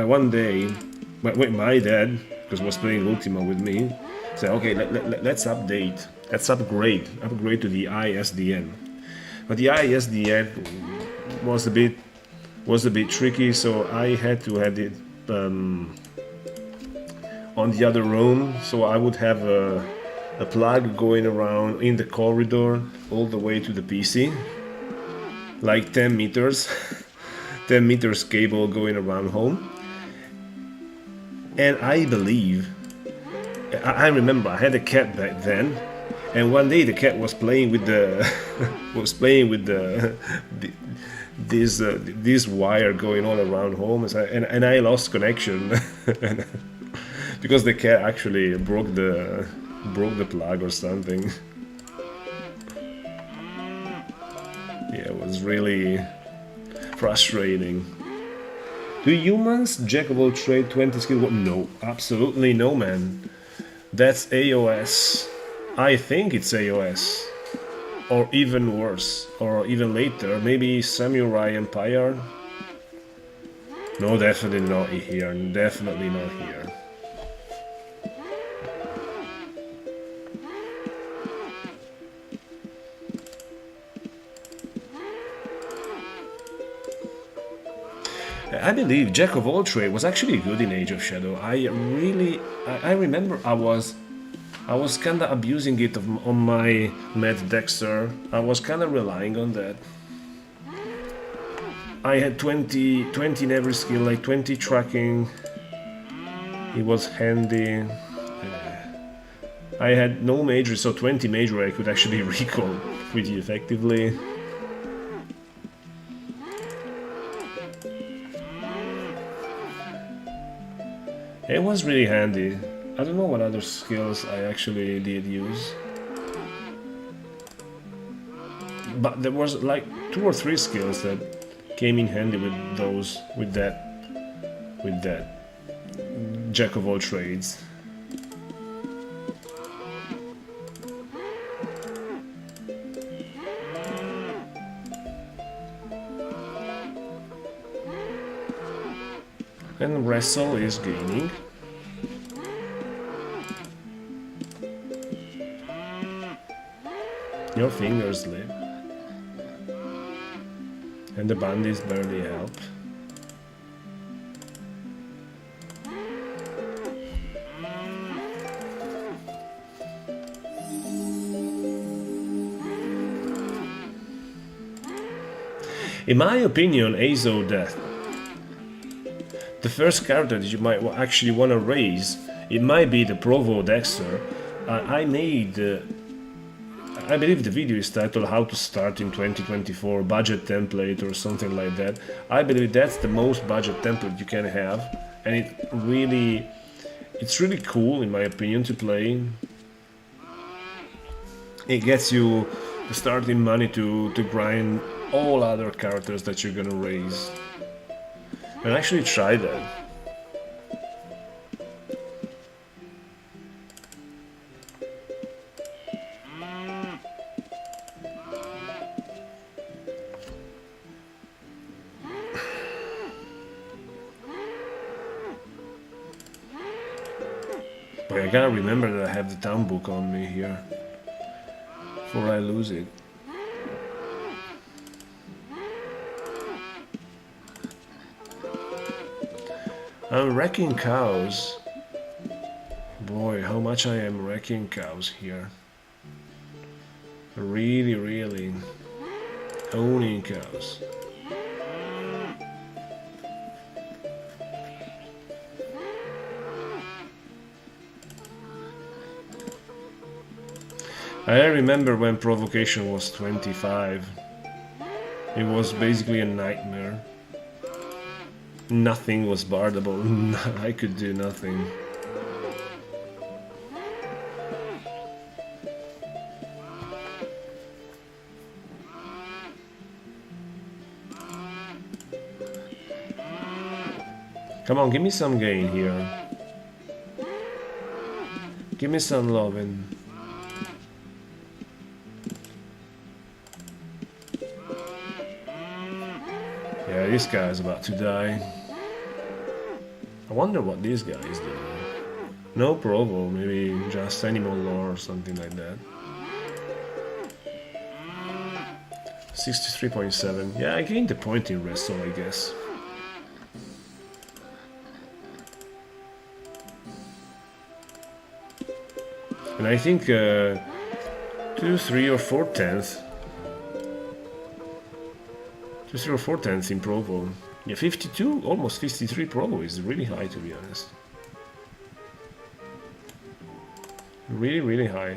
one day my dad, because was playing Ultima with me, said, "Okay, let's upgrade to the ISDN." But the ISDN was a bit tricky, so I had to have it on the other room. So I would have a plug going around in the corridor all the way to the PC, like 10 meters, 10 meters cable going around home. And I remember I had a cat back then, and one day the cat was playing with this wire going all around home, and I lost connection because the cat actually broke the plug or something. Yeah, it was really frustrating. Do humans, jack of all trade, 20 skill? No, absolutely no, man. That's AOS. I think it's AOS. Or even worse. Or even later. Maybe Samurai Empire? No, definitely not here. Definitely not here. I believe Jack of all trade was actually good in Age of Shadow. I remember I was kinda abusing it on my Matt Dexter. I was kinda relying on that. I had 20 in every skill, like 20 tracking. It was handy. I had no major, so 20 major I could actually recall pretty effectively. It was really handy. I don't know what other skills I actually did use. but there was like 2 or 3 skills that came in handy with those, with that jack of all trades. And wrestle is gaining. Your fingers slip. And the bandits barely help. In my opinion, Azo Death, the first character that you might actually want to raise, it might be the Provo Dexter. I believe the video is titled How to Start in 2024, budget template or something like that. I believe that's the most budget template you can have, and it's really cool in my opinion to play. It gets you the starting money to grind all other characters that you're gonna raise. And actually try that. But I gotta remember that I have the town book on me here before I lose it. I'm wrecking cows. Boy, how much I am wrecking cows here. Really owning cows. I remember when provocation was 25. It was basically a nightmare. Nothing was bardable. I could do nothing. Come on, give me some gain here. Give me some loving. Yeah, this guy is about to die. I wonder what this guy is doing. No Provo, maybe just animal lore or something like that. 63.7. Yeah, I gained a point in wrestle, I guess. And I think 2, 3 or 4 tenths. 2, 3 or 4 tenths in Provo. Yeah, 52, almost 53 Provo is really high, to be honest. Really high.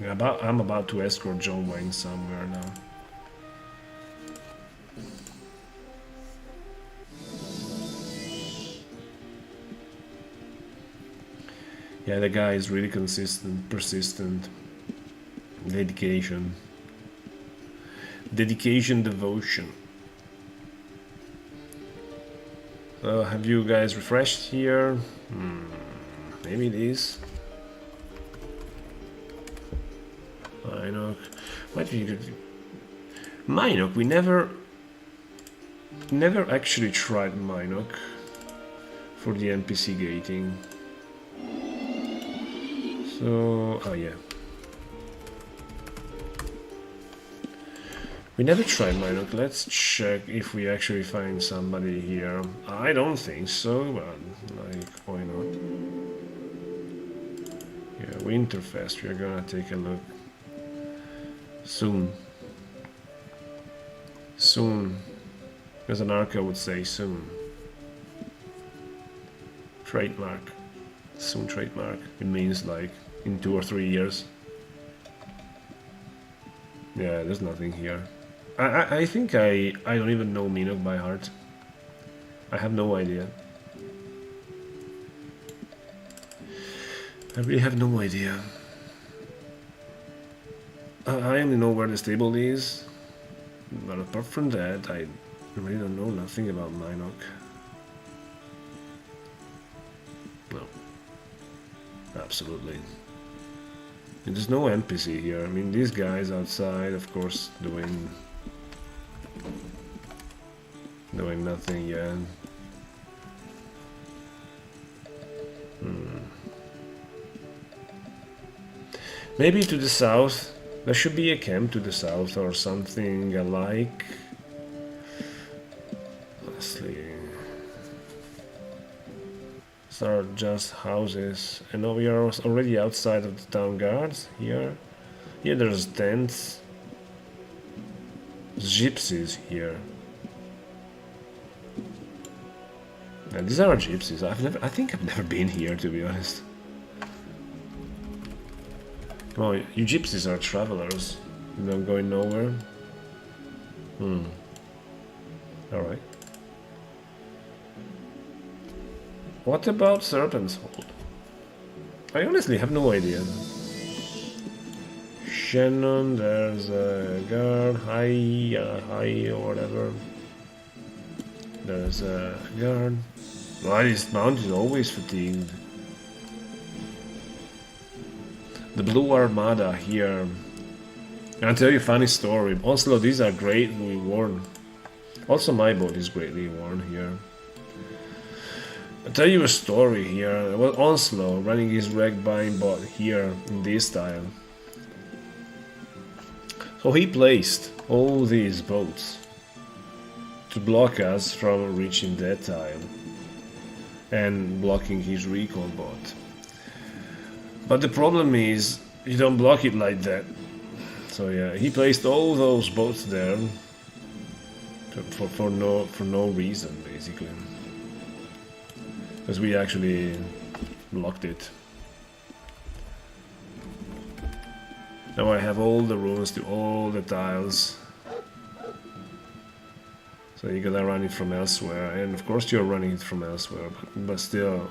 Yeah, I'm about to escort John Wayne somewhere now. Yeah, the guy is really consistent, persistent. Dedication. Dedication, devotion. Have you guys refreshed here? Maybe it is. Minok. What do you do? Minok, we never actually tried Minok for the NPC gating. So, oh yeah. We never tried Minok. Let's check if we actually find somebody here. I don't think so, but like, why not? Yeah, Winterfest, we're gonna take a look. Soon. Soon. As an arca would say, soon. Trademark. Soon trademark. It means like in 2 or 3 years. Yeah, there's nothing here. I think I don't even know Minok by heart. I have no idea. I really have no idea. I only know where the stable is, but apart from that, I really don't know nothing about Minok. No. Absolutely. And there's no NPC here. I mean, these guys outside, of course, doing nothing yet. Maybe to the south. There should be a camp to the south or something alike. Honestly. These are just houses. And now we are already outside of the town guards here. Here there's tents. There's gypsies here. And these are gypsies. I think I've never been here, to be honest. Oh, you gypsies are travelers. You're not going nowhere. Alright. What about Serpent's Hold? I honestly have no idea. Shannon, there's a guard. Hi, or whatever. There's a guard. Why this mount is always fatigued. The Blue Armada here. And I'll tell you a funny story. Also, these are greatly worn. Also, my boat is greatly worn here. I'll tell you a story here. Well, Onslow running his wreck buying boat here in this tile. So he placed all these boats to block us from reaching that tile and blocking his recall boat. But the problem is, you don't block it like that. So yeah, he placed all those boats there for no reason, basically. Because we actually blocked it. Now I have all the runes to all the tiles. So you gotta run it from elsewhere, and of course you're running it from elsewhere, but still.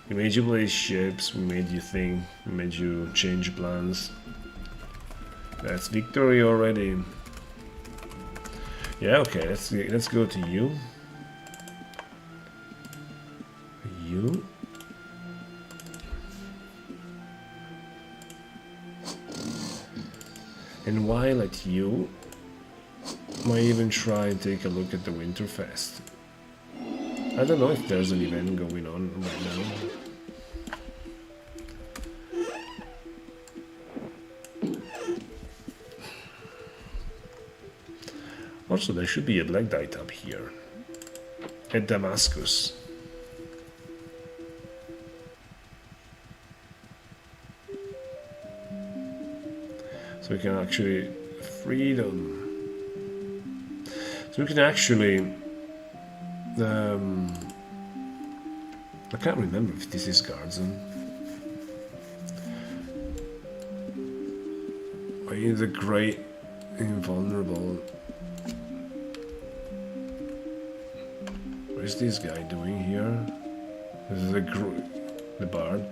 We made you place ships, we made you think, we made you change plans. That's victory already. Yeah, okay, let's go to you. You. And while at you, might even try and take a look at the Winterfest. I don't know if there's an event going on right now. Also, there should be a black dye up here. At Damascus. So we can actually... Freedom. So we can actually... I can't remember if this is Guardsman. Are you the great invulnerable? What is this guy doing here? This is the bard.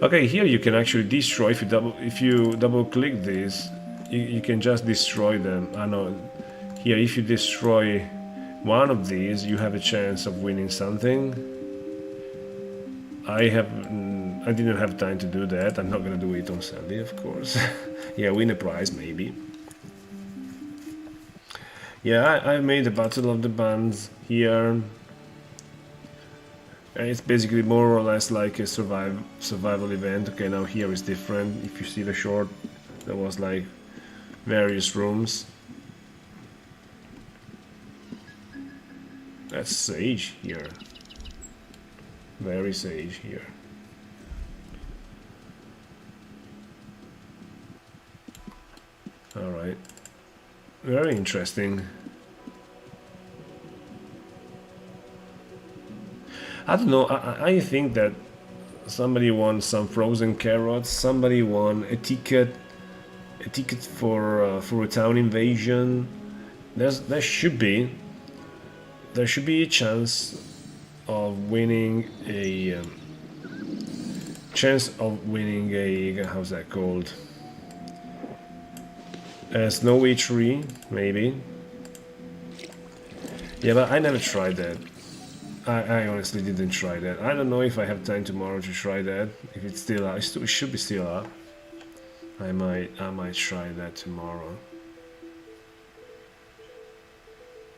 Okay, here you can actually destroy if you double click this, you can just destroy them. I know. Here, if you destroy one of these, you have a chance of winning something. I didn't have time to do that. I'm not gonna do it on Sunday, of course. Yeah, win a prize maybe. Yeah, I made a Battle of the Bands here. It's basically more or less like a survival event. Okay, now here is different. If you see the short, there was like various rooms. That's sage here. Very sage here. Alright. Very interesting. I don't know, I think that somebody won some frozen carrots, somebody won a ticket for a town invasion. There should be a chance of winning a chance of winning a, how's that called? A snowy tree, maybe. Yeah, but I never tried that. I honestly didn't try that. I don't know if I have time tomorrow to try that. If it's still up, it should be still up. I might try that tomorrow.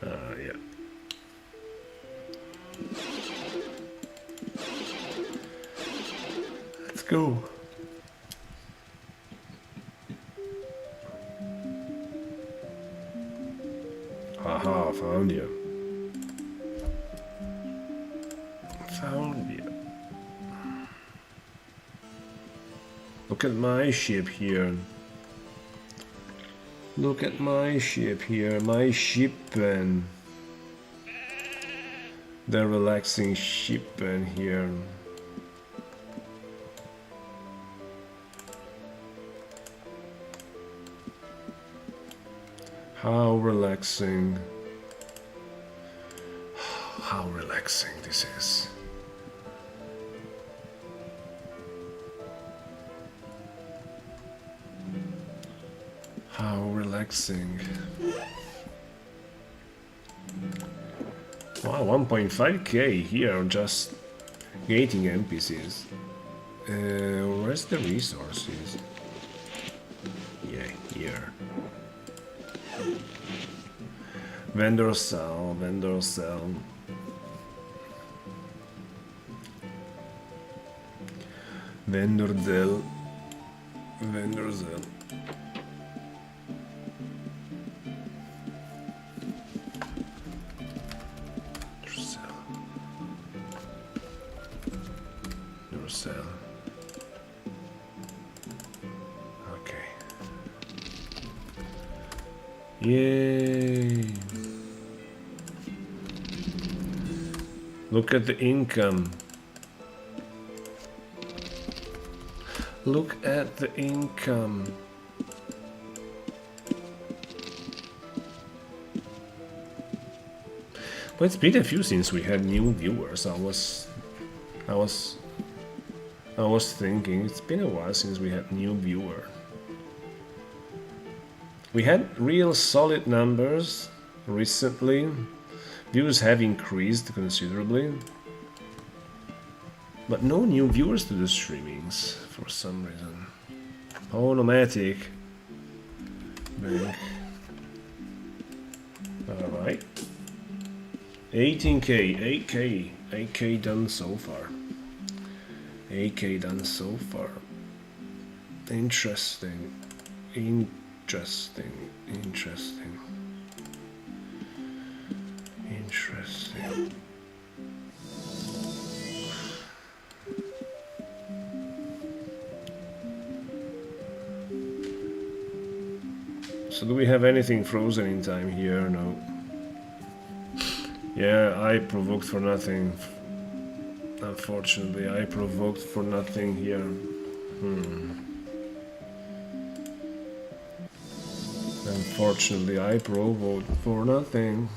Yeah. Let's go. Haha, found you. Found you. Look at my ship here. Look at my ship here. My ship pen. The relaxing ship pen here. How relaxing. How relaxing this is. How relaxing. Wow, 1.5k here just gating NPCs. Where's the resources? Yeah, here. Vendor cell, vendor cell. Vendor cell. Vendor cell. Cell. Okay. Yay! Look at the income. Look at the income. Well, it's been a few since we had new viewers. I was thinking it's been a while since we had new viewer. We had real solid numbers recently. Views have increased considerably, but no new viewers to the streamings for some reason. Oh, nomadic. Bank. Alright. 18k, 8k done so far. 8k done so far. Interesting. Interesting. Interesting. Interesting. So do we have anything frozen in time here? No. Yeah, I provoked for nothing. Unfortunately, I provoked for nothing here. Unfortunately, I provoked for nothing.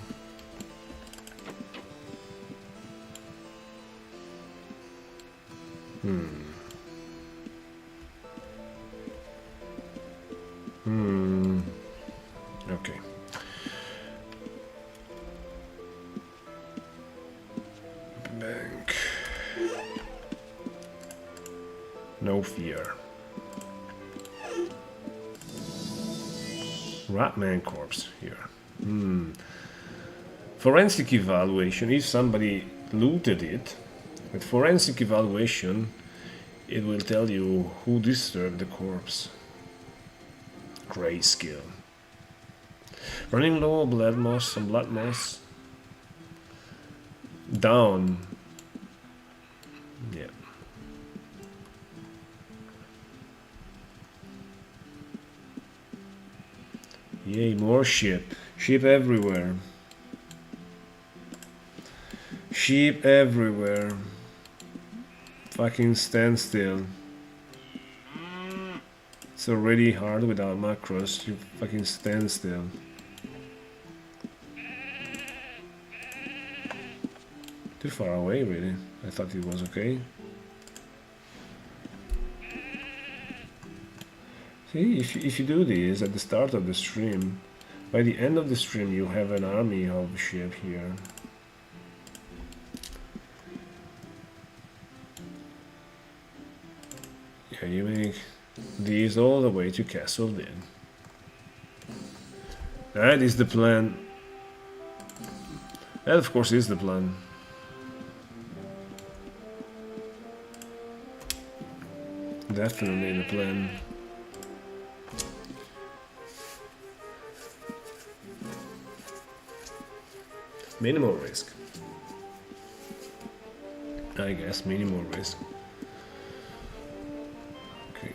Okay. Bank. No fear. Ratman corpse here. Forensic evaluation. If somebody looted it, with forensic evaluation, it will tell you who disturbed the corpse. Grayscale. Running low, blood moss, some blood moss. Down. Yeah. Yay, more sheep. Sheep everywhere. Sheep everywhere. Fucking stand still. It's already hard without macros. You fucking stand still. Too far away, really. I thought it was okay. See, if you do this at the start of the stream, by the end of the stream you have an army of ship here. Yeah, you make these all the way to Castle Dead. That is the plan. That of course is the plan. Definitely the plan. Minimal risk. I guess minimal risk. Okay.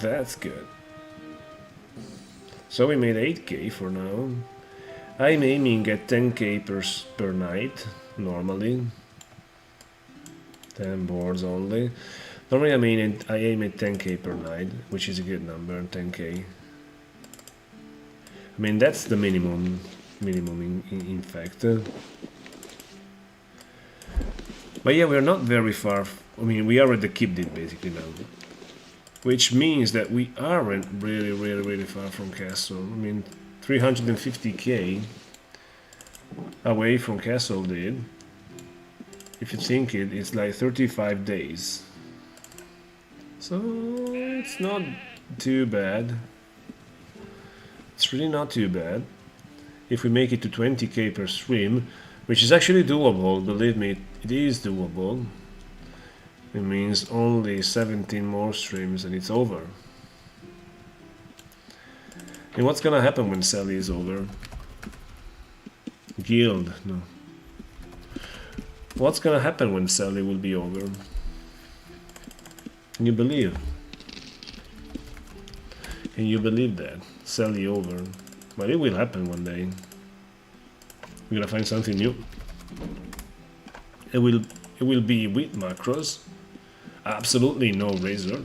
That's good. So we made 8k for now. I'm aiming at 10k per night, normally. 10 boards only. Normally I aim at 10k per night, which is a good number, 10k. I mean, that's the minimum in fact. But yeah, we're not very far. I mean, we are at the keep dit basically now. Which means that we aren't really far from Castle. I mean, 350k away from Castle Dead. If you think it, it's like 35 days. So it's not too bad. It's really not too bad. If we make it to 20k per stream, which is actually doable, believe me, it is doable. It means only 17 more streams and it's over. And what's gonna happen when Sally is over? Guild, no. What's gonna happen when Sally will be over? Can you believe? Can you believe that? Sally over. But it will happen one day. We're gonna find something new. It will be with macros. Absolutely no razor.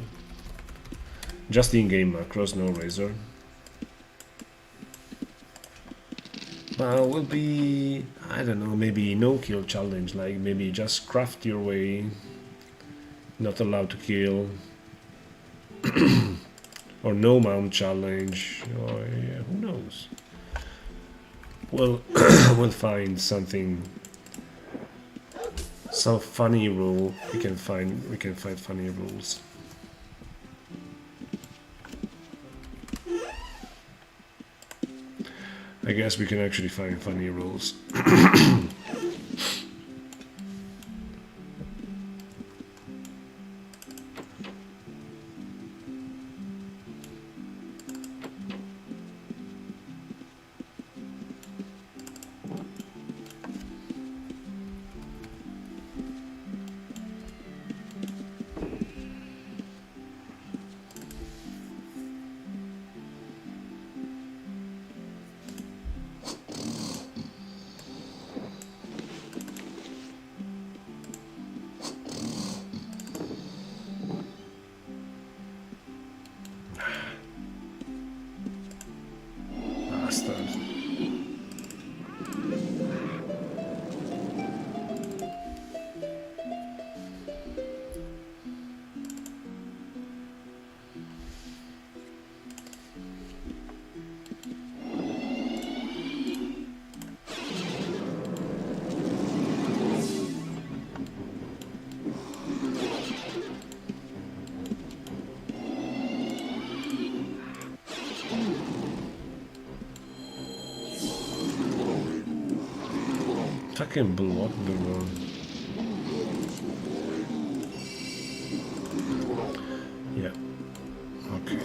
Just in-game macros, no razor. Will be, I don't know, maybe no kill challenge, like maybe just craft your way, not allowed to kill, or no mount challenge, or yeah, who knows. Well, we'll find something, some funny rule. We can find funny rules. I guess we can actually find funny rules. Fucking block the road. Yeah. Okay.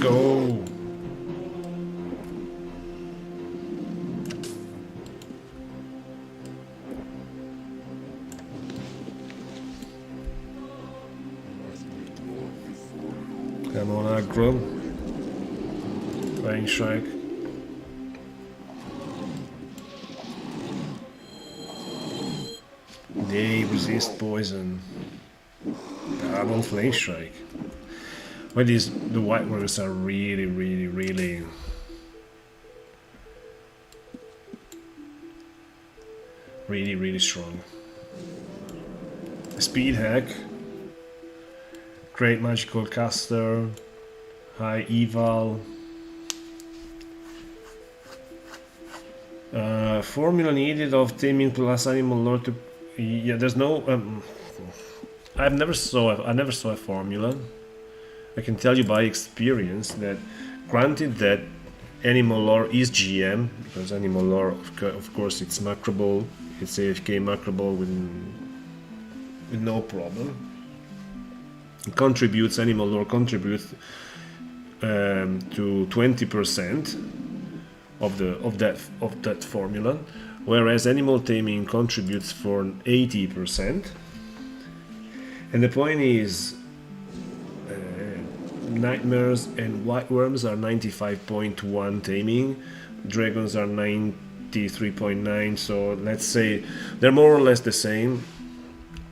Go. Come on, aggro. Flying strike. They resist poison. carbon flame strike. But the white ones are really, really, really really strong. Speed hack, great magical caster, high eval. Formula needed of taming plus animal lore to. Yeah, there's no. I never saw a formula. I can tell you by experience that, granted that animal lore is GM, because animal lore, of course, it's macroable, it's AFK macroable with no problem. It contributes, animal lore contributes to 20% of that formula, whereas animal taming contributes for 80%. And the point is, nightmares and white worms are 95.1 taming, dragons are 93.9, so let's say they're more or less the same.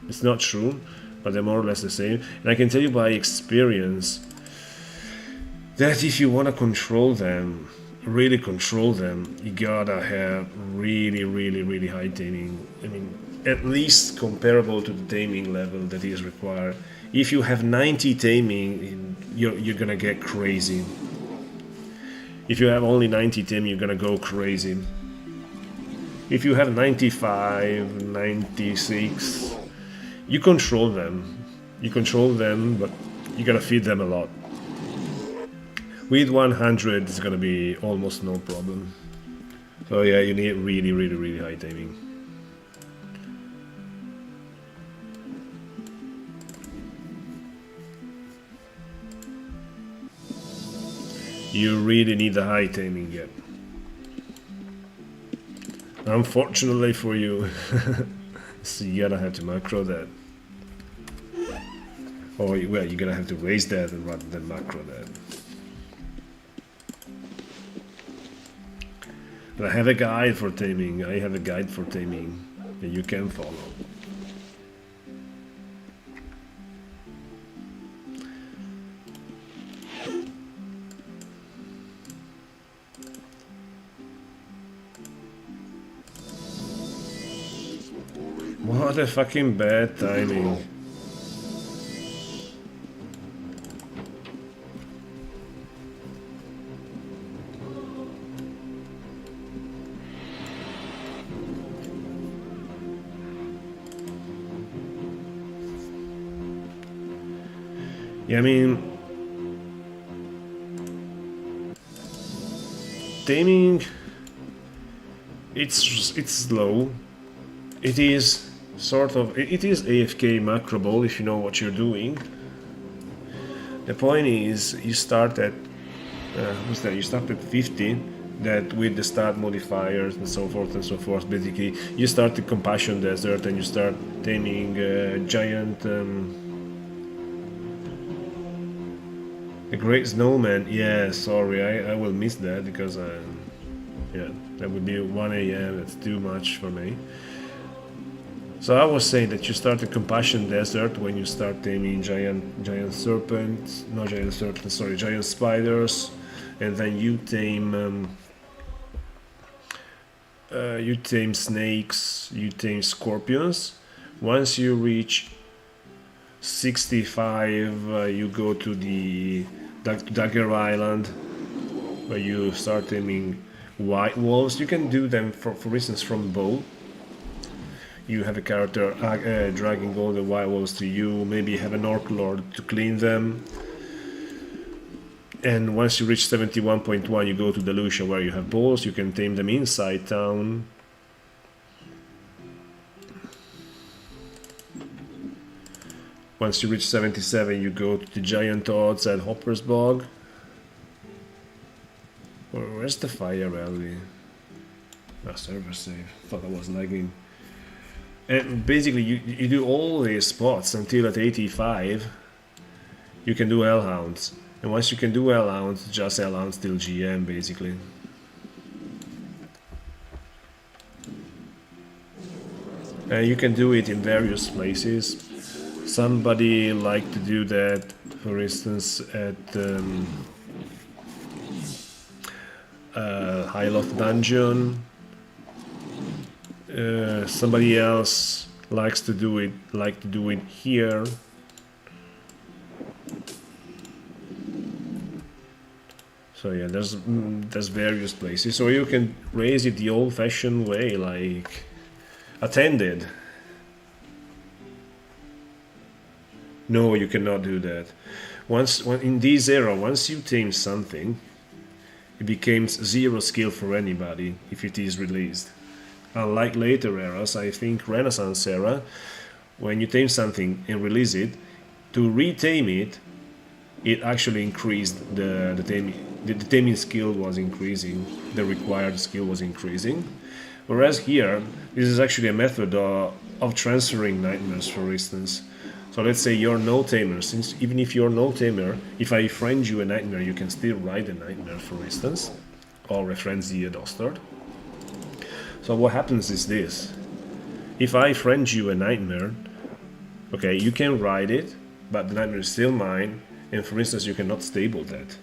It's not true, but they're more or less the same. And I can tell you by experience that if you want to control them, really control them, you gotta have really high taming. I mean, at least comparable to the taming level that is required. If you have 90 taming, you're gonna get crazy. If you have only 90 taming, you're gonna go crazy. If you have 95, 96, you control them. You control them, but you gotta feed them a lot. With 100, it's gonna be almost no problem. So yeah, you need really high taming. You really need the high taming yet. Unfortunately for you, so you gotta have to macro that. Or well, you're gonna have to raise that rather than macro that. But I have a guide for taming. I have a guide for taming that you can follow. What a fucking bad timing. Yeah, I mean, taming, it's slow. It is sort of, it is AFK macroable if you know what you're doing. The point is, you start at you start at 50, that with the start modifiers and so forth, basically you start the Compassion Desert and you start taming giant a Great Snowman. Yeah, sorry, I will miss that because yeah, that would be 1 AM, that's too much for me. So I was saying that you start the Compassion Desert when you start taming giant serpents, not giant serpents, sorry, giant spiders, and then you tame snakes, you tame scorpions. Once you reach 65, you go to the Dagger Island, where you start taming white wolves. You can do them, for instance, from bow. You have a character dragging all the white wolves to you, maybe have an Orc Lord to clean them. And once you reach 71.1, you go to Delusion, where you have balls, you can tame them inside town. Once you reach 77, you go to the Giant Odds at Hopper's Bog. Where's the fire rally? Ah, server save. Thought I was lagging. And basically, you do all these spots until at 85, you can do Hellhounds. And once you can do Hellhounds, just Hellhounds till GM, basically. And you can do it in various places. Somebody like to do that, for instance, at High Loft Dungeon. Somebody else likes to do it, here. So yeah, there's various places. So you can raise it the old-fashioned way, like attended. No, you cannot do that. In this era, once you tame something, it becomes 0 skill for anybody if it is released. Unlike later eras, I think Renaissance era, when you tame something and release it, to retame it, it actually increased the taming skill was increasing, the required skill was increasing. Whereas here, this is actually a method of transferring nightmares, for instance. So let's say you're no tamer, since even if you're no tamer, if I friend you a nightmare, you can still write a nightmare, for instance, or a frenzy a dastard. So what happens is this: if I friend you a nightmare, okay, you can write it, but the nightmare is still mine, and for instance, you cannot stable that.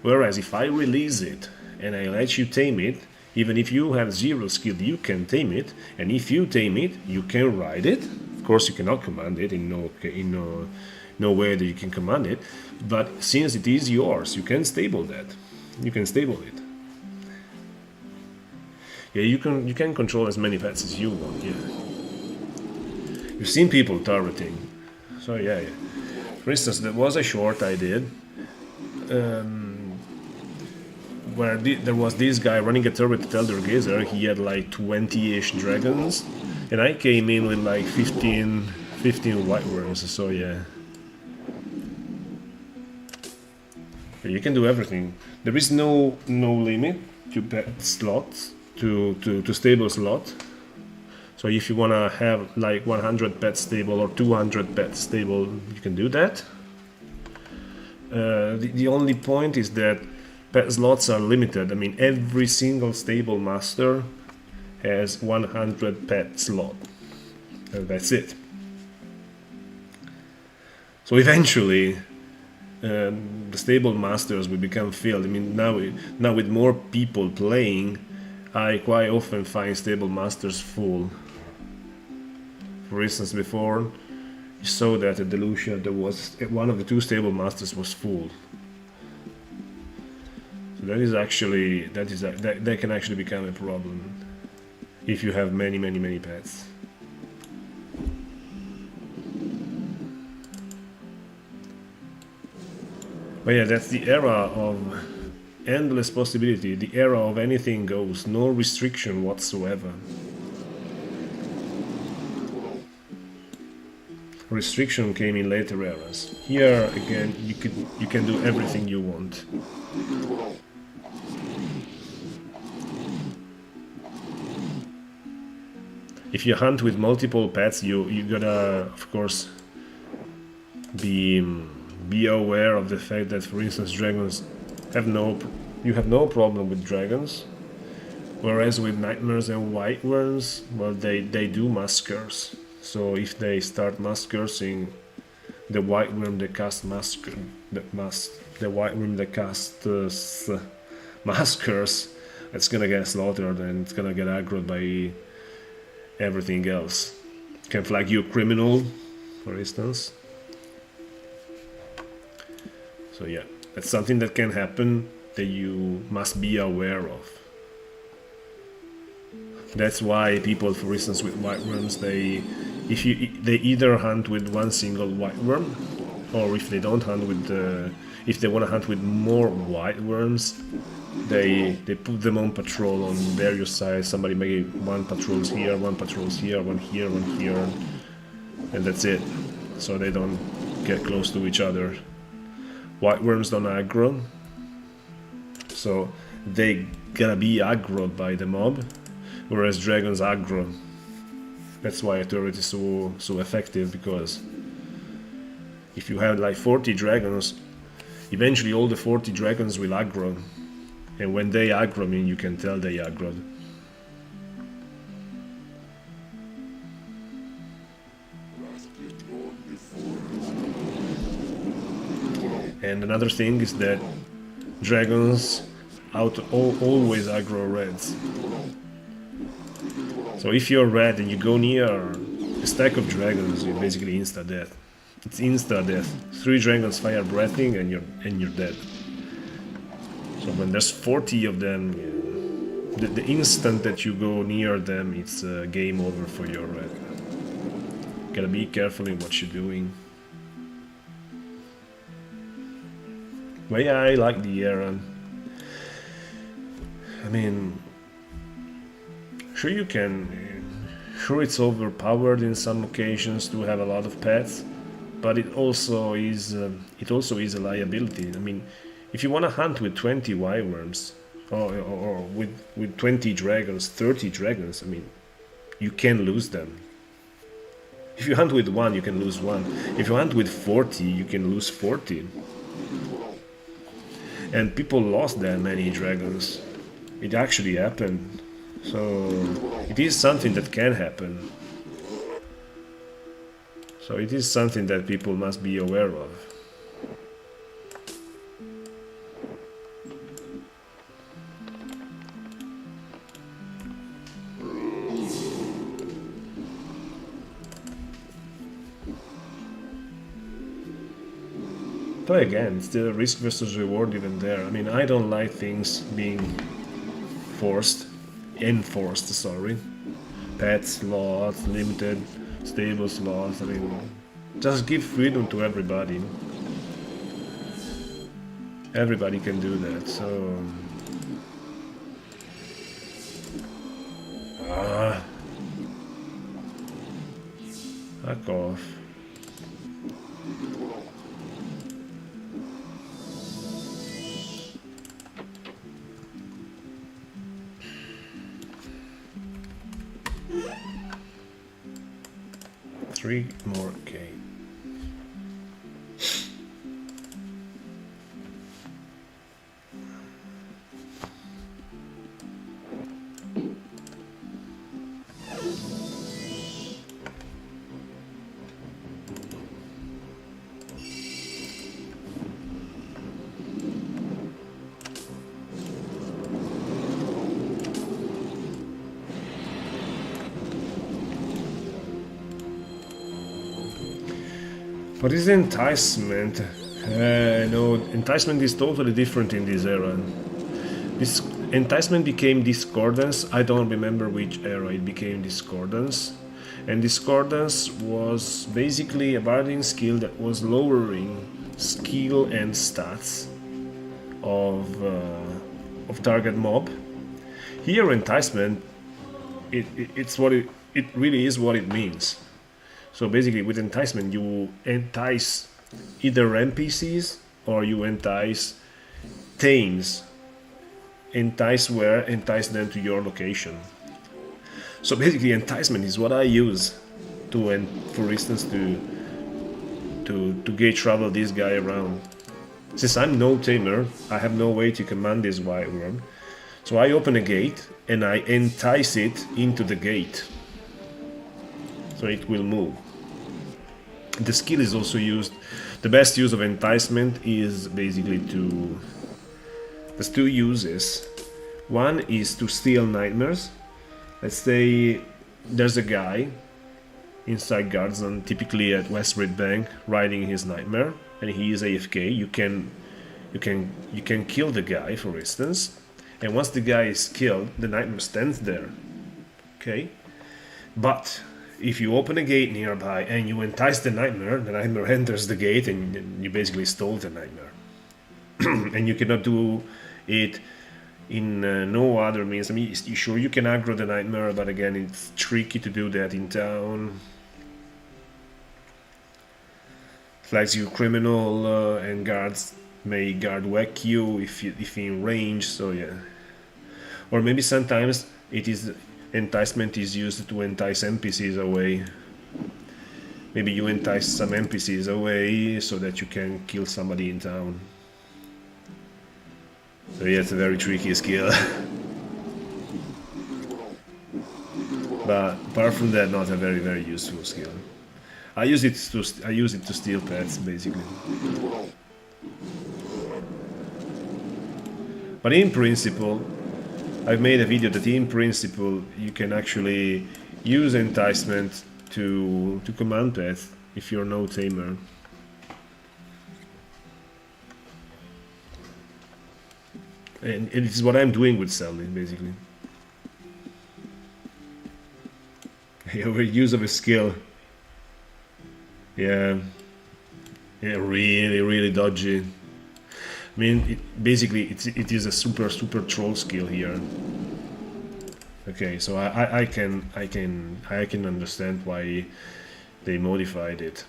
Whereas if I release it and I let you tame it, even if you have 0 skill, you can tame it, and if you tame it, you can write it. Of course, you cannot command it in no way that you can command it, but since it is yours, you can stable that. You can stable it. Yeah, you can control as many pets as you want. Yeah, you've seen people turreting. So yeah. For instance, there was a short I did where there was this guy running a turret at Elder Gazer. He had like 20-ish dragons, and I came in with like 15 white worms. So yeah, you can do everything. There is no limit to pet slots, to stable slot. So if you wanna have like 100 pets stable or 200 pets stable, you can do that. The only point is that pet slots are limited. I mean, every single stable master has 100 pet slot, and that's it. So eventually, the stable masters will become filled. I mean, now with more people playing, I quite often find stable masters full. For instance, before you saw that at Delucia, there was one of the 2 stable masters was full. So that can actually become a problem if you have many pets. But yeah, that's the era of endless possibility, the era of anything goes, no restriction whatsoever. Restriction came in later eras. Here again, you can do everything you want. If you hunt with multiple pets, you gotta, of course, be aware of the fact that, for instance, dragons you have no problem with dragons, whereas with nightmares and white worms, well, they do mass curse. So if they start mass cursing, the white worm that casts mass curse, it's gonna get slaughtered and it's gonna get aggroed by everything else. Can flag you a criminal, for instance. So yeah, that's something that can happen that you must be aware of. That's why people, for instance, with white worms, they either hunt with one single white worm, or if they don't hunt with if they want to hunt with more white worms, they put them on patrol on various sides. Somebody maybe one patrols here, one here, one here, and that's it. So they don't get close to each other. White worms don't aggro, so they gotta be aggroed by the mob, whereas dragons aggro. That's why a turret is so effective, because if you have like 40 dragons, eventually all the 40 dragons will aggro, and when they aggro, I mean, you can tell they aggroed. And another thing is that dragons always aggro reds. So if you're red and you go near a stack of dragons, you're basically insta-death. It's insta-death. 3 dragons fire breathing and you're dead. So when there's 40 of them, the instant that you go near them, it's game over for your red. Gotta be careful in what you're doing. But yeah, I like the Aaron. I mean, sure you can, sure it's overpowered in some occasions to have a lot of pets, but it also is a liability. I mean, if you want to hunt with 20 wyverns or with 20 dragons, 30 dragons, I mean, you can lose them. If you hunt with 1, you can lose 1. If you hunt with 40, you can lose 40. And people lost that many dragons. It actually happened. So it is something that can happen. So it is something that people must be aware of. But again, it's the risk versus reward even there. I mean, I don't like things being enforced, sorry. Pet slots, limited stable slots, I mean, just give freedom to everybody. Everybody can do that, so... Fuck off. Three more K. What is enticement? No, enticement is totally different in this era. This enticement became discordance. I don't remember which era it became discordance. And discordance was basically a barding skill that was lowering skill and stats of target mob. Here, enticement, it really is what it means. So basically, with enticement, you entice either NPCs or you entice Thanes. Entice them to your location. So basically, enticement is what I use to, for instance, to gate travel this guy around. Since I'm no tamer, I have no way to command this wyvern. So I open a gate and I entice it into the gate. So it will move. The skill is also used. The best use of enticement is basically there's 2 uses. One is to steal nightmares. Let's say there's a guy inside Guardsman, typically at West Bank, riding his nightmare, and he is AFK. You can kill the guy, for instance, and once the guy is killed, the nightmare stands there. Okay, but if you open a gate nearby and you entice the nightmare enters the gate and you basically stole the nightmare. And you cannot do it in no other means. I mean, sure you can aggro the nightmare, but again, it's tricky to do that in town. Flags you criminal and guards may guard whack you if in range, so yeah. Or maybe sometimes enticement is used to entice NPCs away. Maybe you entice some NPCs away so that you can kill somebody in town. So yeah, it's a very tricky skill. But apart from that, not a very, very useful skill. I use it to steal pets, basically. But in principle, I've made a video that in principle you can actually use enticement to command path if you're no tamer. And it is what I'm doing with Sally, basically. Use of a skill. Yeah. Yeah, really dodgy. I mean, basically, it is a super troll skill here. Okay, so I can understand why they modified it.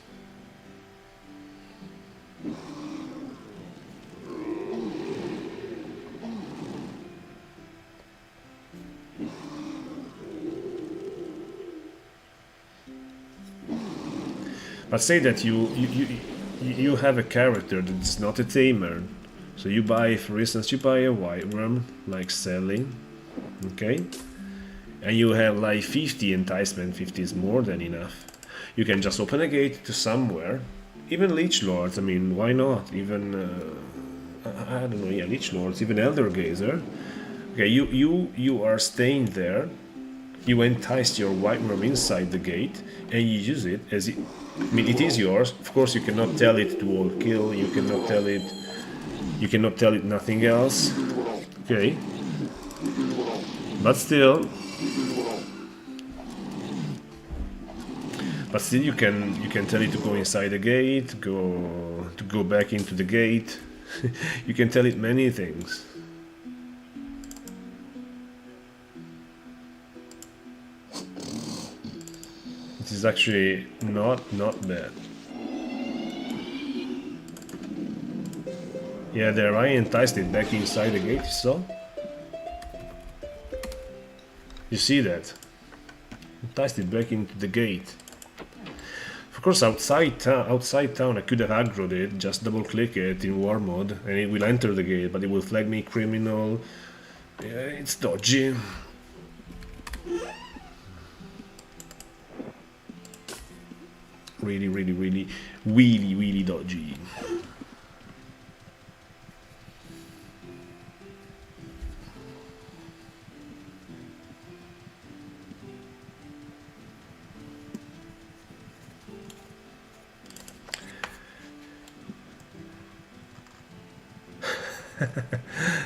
But say that you have a character that's not a tamer, so you buy, for instance, you buy a white worm like Sally, okay, and you have like 50 enticement. 50 is more than enough. You can just open a gate to somewhere, even Leech Lords. I mean, why not? Even I don't know, yeah, Leech Lords, even Elder Gazer. Okay, you are staying there. You enticed your white worm inside the gate, and you use it as it. I mean, it is yours. Of course, you cannot tell it to all kill. You cannot tell it. You cannot tell it nothing else. Okay. But still. You can tell it to go inside the gate, go back into the gate. You can tell it many things. It is actually not bad. Yeah, there I enticed it back inside the gate, so you see that? Enticed it back into the gate. Of course, outside town I could have aggroed it, just double click it in war mode and it will enter the gate, but it will flag me criminal. Yeah, it's dodgy. Really dodgy.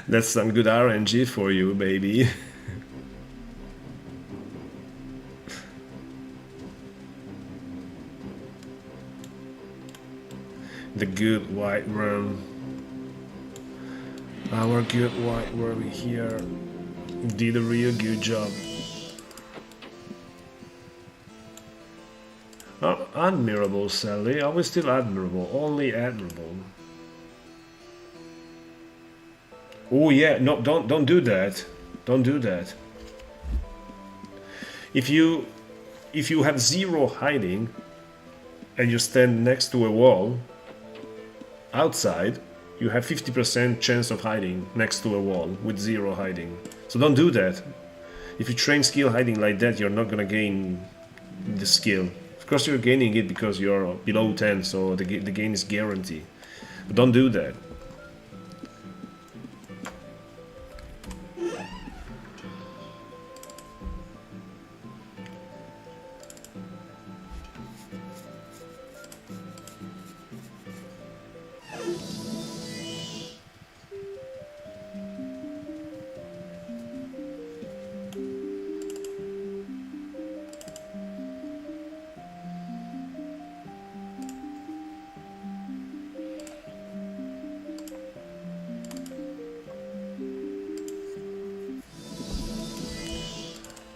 That's some good RNG for you, baby. The good white worm. Our good white worm here did a real good job. Admirable, Sally. Are we still admirable? Only admirable. Oh yeah, no, don't do that. Don't do that. If you have 0 hiding and you stand next to a wall outside, you have 50% chance of hiding next to a wall with 0 hiding. So don't do that. If you train skill hiding like that, you're not gonna gain the skill. Of course you're gaining it because you're below 10, so the gain is guaranteed. But don't do that.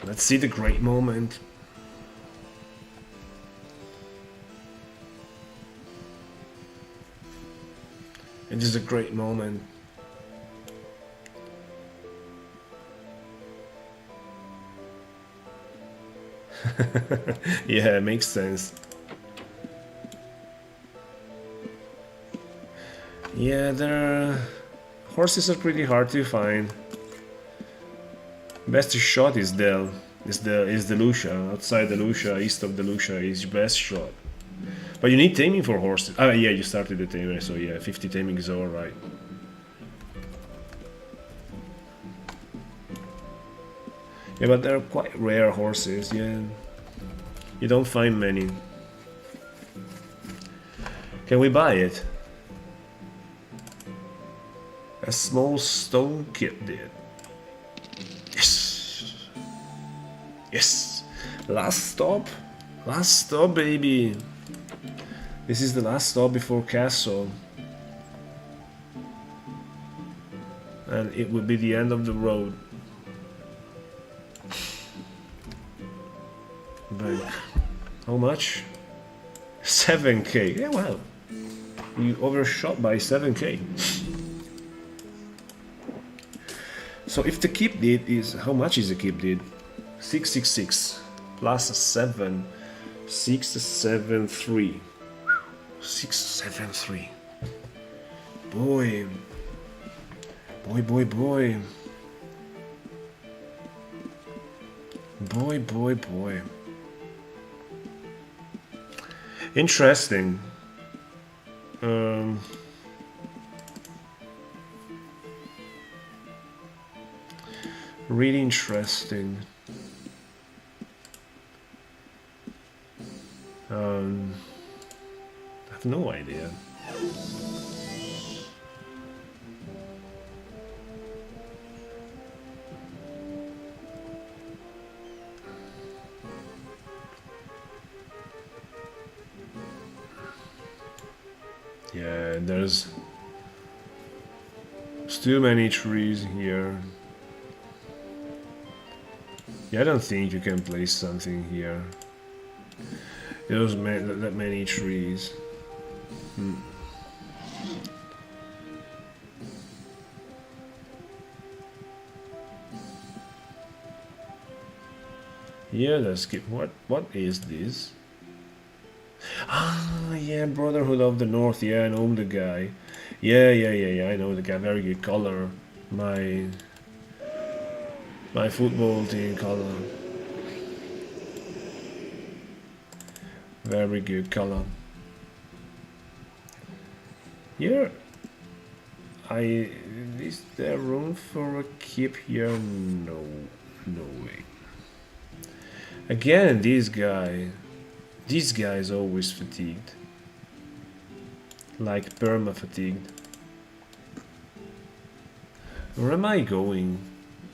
Let's see the great moment. It is a great moment. Yeah, it makes sense. Yeah, horses are pretty hard to find. Best shot is the Lucia. Outside the Lucia, east of the Lucia is your best shot. But you need taming for horses. Ah, yeah, you started the tamer, so yeah, 50 taming is alright. Yeah, but they're quite rare horses, yeah. You don't find many. Can we buy it? A small stone kit did. Yes! Yes! Last stop? Last stop, baby! This is the last stop before Castle. And it will be the end of the road. But how much? 7k. Yeah, well, you overshot by 7k. So if the keep deed is, how much is the keep deed? 666 plus 7, 673. 673. Boy, boy, boy, boy, boy, boy, boy. Interesting. Really interesting. I have no idea. Yeah, there's too many trees here. Yeah, I don't think you can place something here. There's that many trees. Yeah, let's skip. What is this? Ah, yeah, Brotherhood of the North. Yeah, I know the guy. Yeah, I know the guy. Very good color. My football team color. Very good color. Here, is there room for a keep here? No, no way. Again, this guy is always fatigued. Like perma fatigued. Where am I going?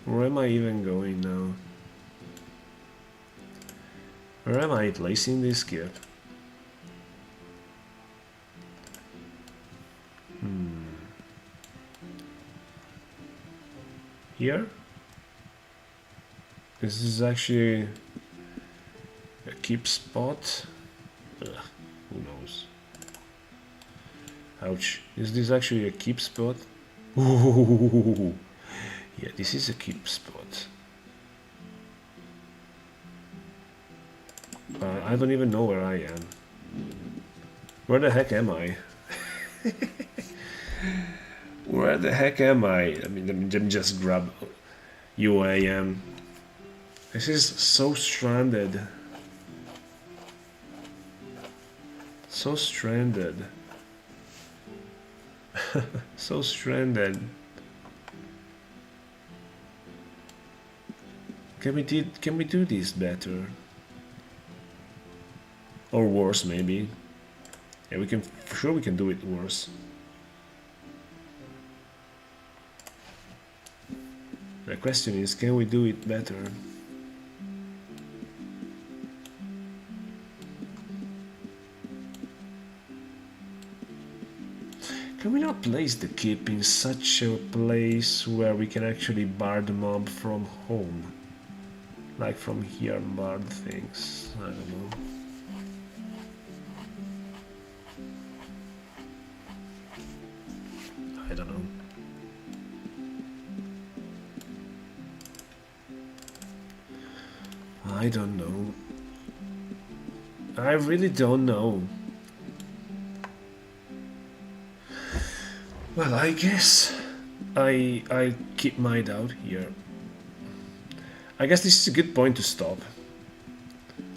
Where am I even going now? Where am I placing this skip? Here? This is actually a keep spot. Ugh, who knows? Ouch. Is this actually a keep spot? Ooh. Yeah, this is a keep spot. I don't even know where I am. Where the heck am I? Where the heck am I? I mean, let me just grab UAM. This is so stranded. So stranded. So stranded. Can we do this better? Or worse, maybe. Yeah, we can. For sure, we can do it worse. The question is, can we do it better? Can we not place the keep in such a place where we can actually bar the mob from home? Like from here, bar the things. I don't know. I don't know. I don't know. I really don't know. Well, I guess I keep my doubt here. I guess this is a good point to stop.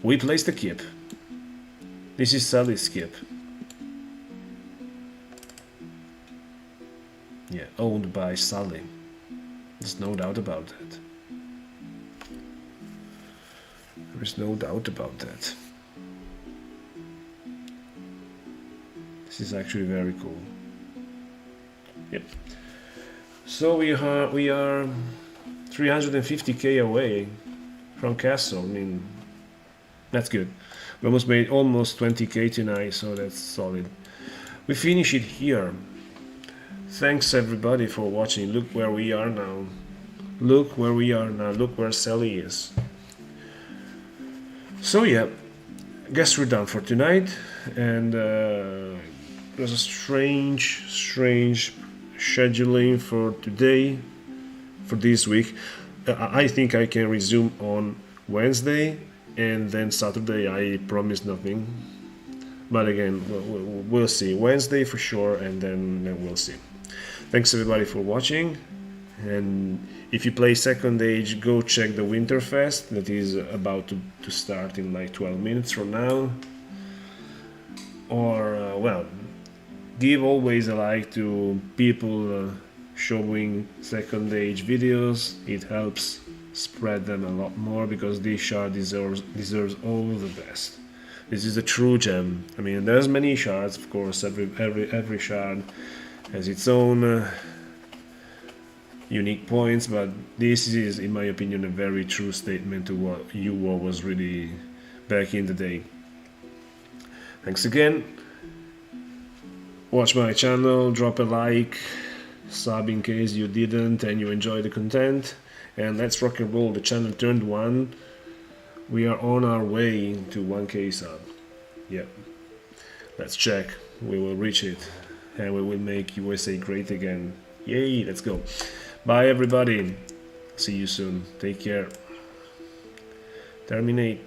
We place the keep. This is Sally's skip. Yeah, owned by Sally. There's no doubt about that. There is no doubt about that. This is actually very cool. Yep. So we are 350k away from castle. I mean, that's good. We almost made almost 20k tonight, so that's solid. We finish it here. Thanks everybody for watching. Look where we are now. Look where we are now. Look where Sally is. So yeah, guess we're done for tonight. And it was a strange scheduling for today, for this week. I think I can resume on Wednesday, and then Saturday I promise nothing. But again, we'll see. Wednesday for sure, and then we'll see. Thanks everybody for watching, and if you play Second Age, go check the Winterfest that is about to start in like 12 minutes from now. Or, well, give always a like to people showing Second Age videos. It helps spread them a lot more, because this shard deserves all the best. This is a true gem. I mean, there's many shards, of course. Every shard has its own unique points, but this is, in my opinion, a very true statement to what UWar was really back in the day. Thanks again. Watch my channel, drop a like, sub in case you didn't and you enjoy the content, and let's rock and roll. The channel turned 1. We are on our way to 1k sub. Yeah, let's check. We will reach it, and we will make USA great again. Yay, let's go. Bye everybody. See you soon. Take care. Terminate.